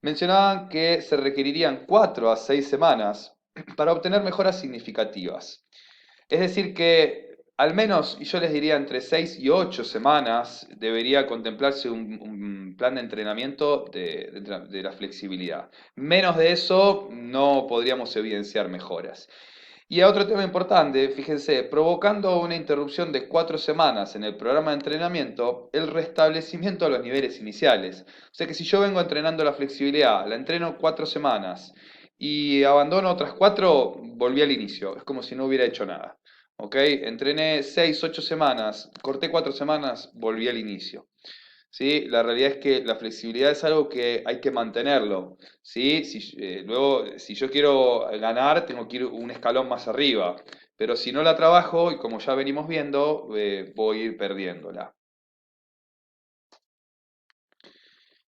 mencionaban que se requerirían 4 a 6 semanas para obtener mejoras significativas. Es decir que Al menos, y yo les diría entre 6 y 8 semanas, debería contemplarse un plan de entrenamiento de la flexibilidad. Menos de eso, no podríamos evidenciar mejoras. Y a otro tema importante, fíjense, provocando una interrupción de 4 semanas en el programa de entrenamiento, el restablecimiento a los niveles iniciales. O sea que si yo vengo entrenando la flexibilidad, la entreno 4 semanas y abandono otras 4, volví al inicio. Es como si no hubiera hecho nada. ¿Ok? Entrené 6, 8 semanas, corté 4 semanas, volví al inicio. ¿Sí? La realidad es que la flexibilidad es algo que hay que mantenerlo. ¿Sí? Luego, si yo quiero ganar, tengo que ir un escalón más arriba. Pero si no la trabajo, y como ya venimos viendo, voy a ir perdiéndola.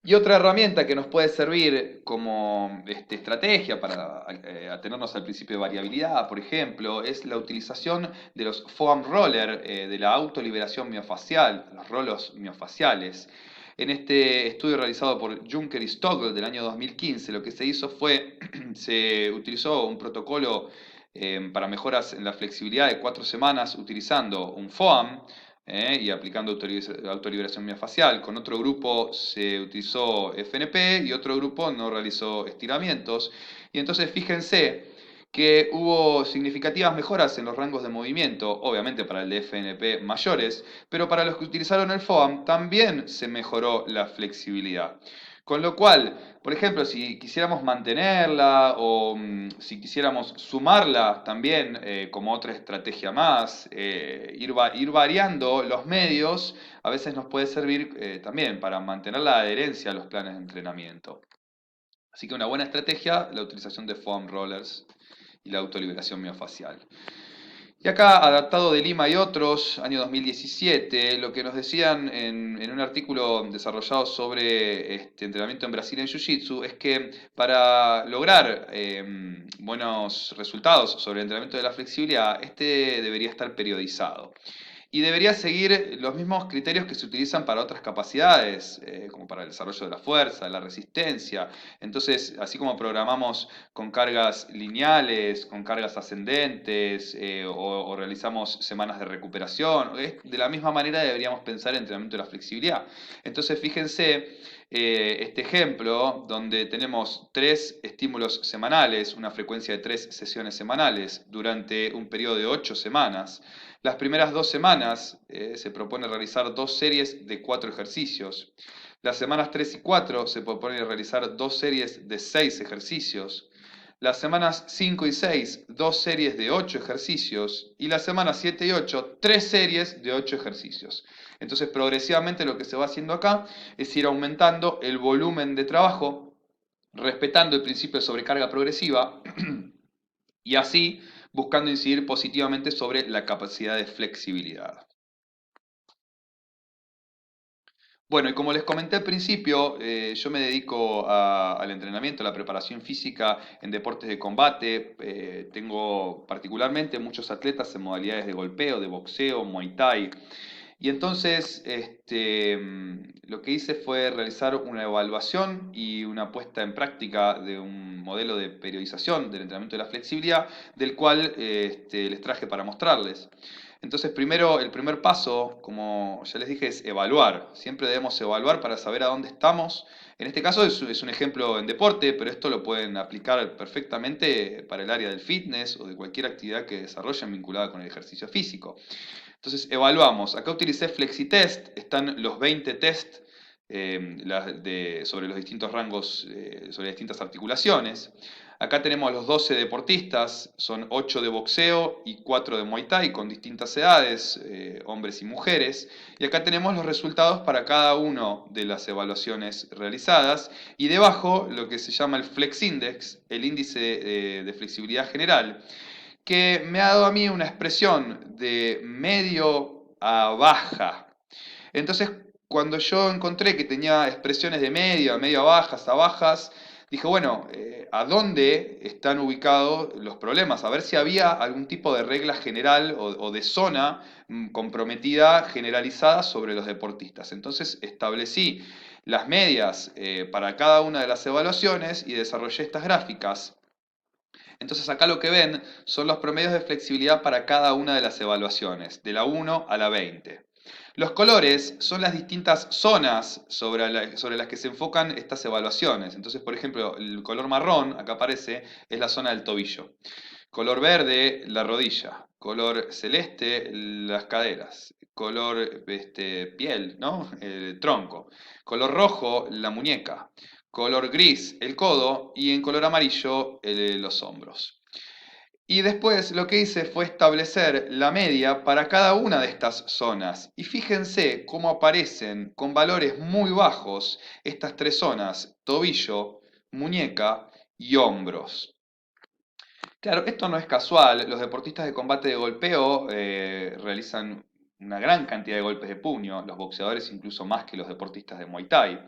Y otra herramienta que nos puede servir como estrategia para atenernos al principio de variabilidad, por ejemplo, es la utilización de los foam roller, de la autoliberación miofacial, los rolos miofaciales. En este estudio realizado por Juncker y Stogel del año 2015, lo que se hizo fue, se utilizó un protocolo para mejoras en la flexibilidad de 4 semanas utilizando un foam, y aplicando autoliberación miofascial. Con otro grupo se utilizó FNP y otro grupo no realizó estiramientos. Y entonces fíjense que hubo significativas mejoras en los rangos de movimiento, obviamente para el de FNP mayores, pero para los que utilizaron el FOAM también se mejoró la flexibilidad. Con lo cual, por ejemplo, si quisiéramos mantenerla o si quisiéramos sumarla también como otra estrategia más, ir variando los medios, a veces nos puede servir también para mantener la adherencia a los planes de entrenamiento. Así que una buena estrategia, la utilización de foam rollers y la autoliberación miofascial. Y acá, adaptado de Lima y otros, año 2017, lo que nos decían en un artículo desarrollado sobre entrenamiento en Brasil en Jiu-Jitsu es que para lograr buenos resultados sobre el entrenamiento de la flexibilidad, este debería estar periodizado. Y debería seguir los mismos criterios que se utilizan para otras capacidades, como para el desarrollo de la fuerza, la resistencia. Entonces, así como programamos con cargas lineales, con cargas ascendentes, o realizamos semanas de recuperación, de la misma manera deberíamos pensar en entrenamiento de la flexibilidad. Entonces, fíjense este ejemplo donde tenemos 3 estímulos semanales, una frecuencia de 3 sesiones semanales durante un periodo de 8 semanas. Las primeras 2 semanas se propone realizar 2 series de 4 ejercicios. Las semanas 3 y 4 se propone realizar 2 series de 6 ejercicios. Las semanas 5 y 6, 2 series de 8 ejercicios. Y las semanas 7 y 8, 3 series de 8 ejercicios. Entonces, progresivamente lo que se va haciendo acá es ir aumentando el volumen de trabajo, respetando el principio de sobrecarga progresiva, y así buscando incidir positivamente sobre la capacidad de flexibilidad. Bueno, y como les comenté al principio, yo me dedico al entrenamiento, a la preparación física en deportes de combate. Tengo particularmente muchos atletas en modalidades de golpeo, de boxeo, muay thai. Y entonces lo que hice fue realizar una evaluación y una puesta en práctica de un modelo de periodización del entrenamiento de la flexibilidad, del cual les traje para mostrarles. Entonces, primero, el primer paso, como ya les dije, es evaluar. Siempre debemos evaluar para saber a dónde estamos. En este caso es un ejemplo en deporte, pero esto lo pueden aplicar perfectamente para el área del fitness o de cualquier actividad que desarrollen vinculada con el ejercicio físico. Entonces, evaluamos. Acá utilicé FlexiTest, están los 20 test sobre los distintos rangos, sobre distintas articulaciones. Acá tenemos los 12 deportistas, son 8 de boxeo y 4 de Muay Thai con distintas edades, hombres y mujeres. Y acá tenemos los resultados para cada una de las evaluaciones realizadas. Y debajo lo que se llama el Flex Index, el índice de flexibilidad general, que me ha dado a mí una expresión de medio a baja. Entonces, cuando yo encontré que tenía expresiones de medio a bajas, a bajas, dije, bueno, ¿a dónde están ubicados los problemas? A ver si había algún tipo de regla general o de zona comprometida generalizada sobre los deportistas. Entonces establecí las medias para cada una de las evaluaciones y desarrollé estas gráficas Entonces acá lo que ven son los promedios de flexibilidad para cada una de las evaluaciones, de la 1 a la 20. Los colores son las distintas zonas sobre las que se enfocan estas evaluaciones. Entonces, por ejemplo, el color marrón, acá aparece, es la zona del tobillo. Color verde, la rodilla. Color celeste, las caderas. Color piel, ¿no? El tronco. Color rojo, la muñeca. Color gris, el codo. Y en color amarillo, los hombros. Y después lo que hice fue establecer la media para cada una de estas zonas. Y fíjense cómo aparecen con valores muy bajos estas tres zonas, tobillo, muñeca y hombros. Claro, esto no es casual. Los deportistas de combate de golpeo realizan una gran cantidad de golpes de puño, los boxeadores incluso más que los deportistas de Muay Thai.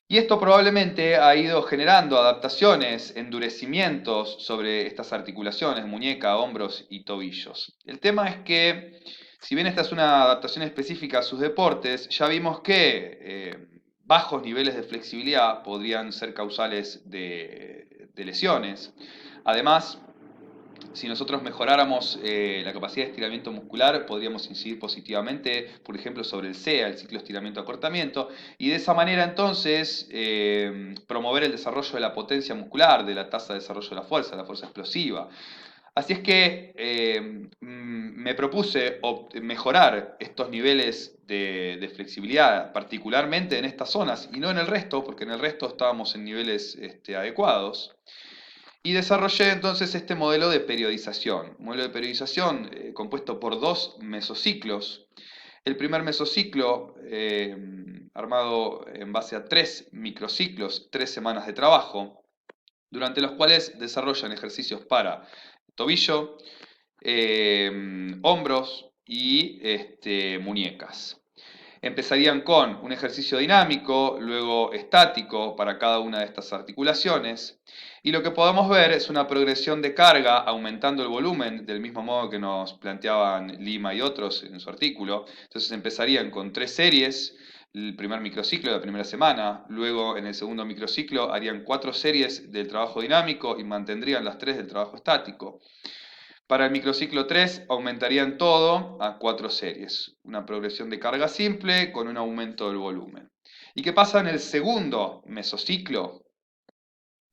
Y esto probablemente ha ido generando adaptaciones, endurecimientos sobre estas articulaciones, muñeca, hombros y tobillos. El tema es que, si bien esta es una adaptación específica a sus deportes, ya vimos que bajos niveles de flexibilidad podrían ser causales de lesiones. Además, si nosotros mejoráramos la capacidad de estiramiento muscular, podríamos incidir positivamente, por ejemplo, sobre el CEA, el ciclo estiramiento-acortamiento, y de esa manera entonces promover el desarrollo de la potencia muscular, de la tasa de desarrollo de la fuerza explosiva. Así es que me propuse mejorar estos niveles de flexibilidad, particularmente en estas zonas, y no en el resto, porque en el resto estábamos en niveles adecuados. Y desarrollé entonces este modelo de periodización. Un modelo de periodización compuesto por dos mesociclos. El primer mesociclo, armado en base a 3 microciclos, 3 semanas de trabajo, durante los cuales desarrollan ejercicios para tobillo, hombros y muñecas. Empezarían con un ejercicio dinámico, luego estático para cada una de estas articulaciones. Y lo que podemos ver es una progresión de carga aumentando el volumen, del mismo modo que nos planteaban Lima y otros en su artículo. Entonces empezarían con 3 series, el primer microciclo de la primera semana, luego en el segundo microciclo harían 4 series del trabajo dinámico y mantendrían las 3 del trabajo estático. Para el microciclo 3 aumentarían todo a 4 series, una progresión de carga simple con un aumento del volumen. ¿Y qué pasa en el segundo mesociclo?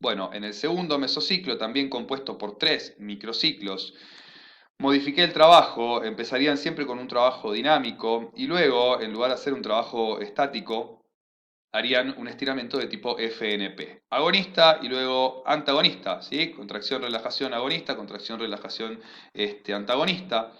Bueno, en el segundo mesociclo, también compuesto por 3 microciclos, modifiqué el trabajo, empezarían siempre con un trabajo dinámico y luego, en lugar de hacer un trabajo estático, harían un estiramiento de tipo FNP. Agonista y luego antagonista, ¿sí? Contracción, relajación, agonista, contracción, relajación, antagonista.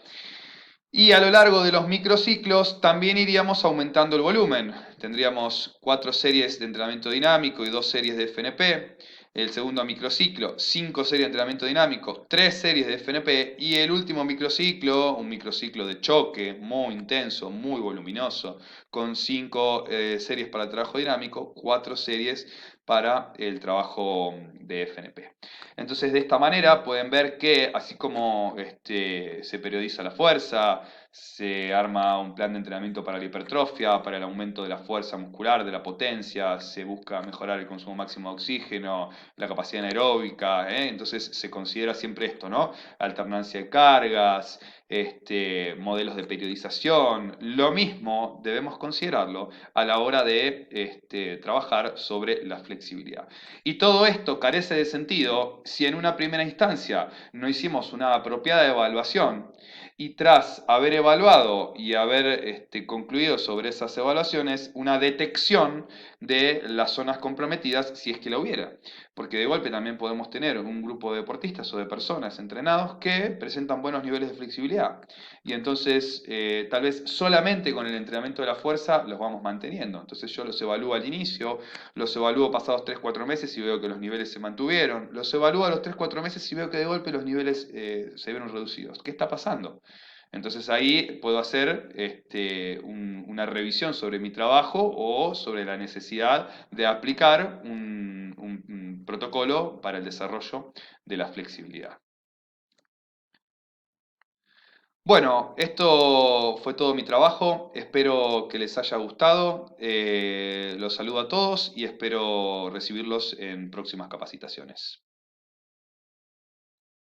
Y a lo largo de los microciclos también iríamos aumentando el volumen. Tendríamos 4 series de entrenamiento dinámico y 2 series de FNP. El segundo microciclo, 5 series de entrenamiento dinámico, 3 series de FNP. Y el último microciclo, un microciclo de choque muy intenso, muy voluminoso, con 5 series para el trabajo dinámico, 4 series para el trabajo de FNP. Entonces, de esta manera pueden ver que así como se periodiza la fuerza, se arma un plan de entrenamiento para la hipertrofia, para el aumento de la fuerza muscular, de la potencia, se busca mejorar el consumo máximo de oxígeno, la capacidad anaeróbica, entonces se considera siempre esto, ¿no? Alternancia de cargas, modelos de periodización, lo mismo debemos considerarlo a la hora de trabajar sobre la flexibilidad. Y todo esto carece de sentido si en una primera instancia no hicimos una apropiada evaluación y tras haber evaluado y haber concluido sobre esas evaluaciones, una detección de las zonas comprometidas si es que la hubiera. Porque de golpe también podemos tener un grupo de deportistas o de personas entrenados que presentan buenos niveles de flexibilidad. Y entonces tal vez solamente con el entrenamiento de la fuerza los vamos manteniendo. Entonces yo los evalúo al inicio, los evalúo pasados 3-4 meses y veo que los niveles se mantuvieron. Los evalúo a los 3-4 meses y veo que de golpe los niveles se vieron reducidos. ¿Qué está pasando? Entonces ahí puedo hacer una revisión sobre mi trabajo o sobre la necesidad de aplicar un protocolo para el desarrollo de la flexibilidad. Bueno, esto fue todo mi trabajo, espero que les haya gustado, los saludo a todos y espero recibirlos en próximas capacitaciones.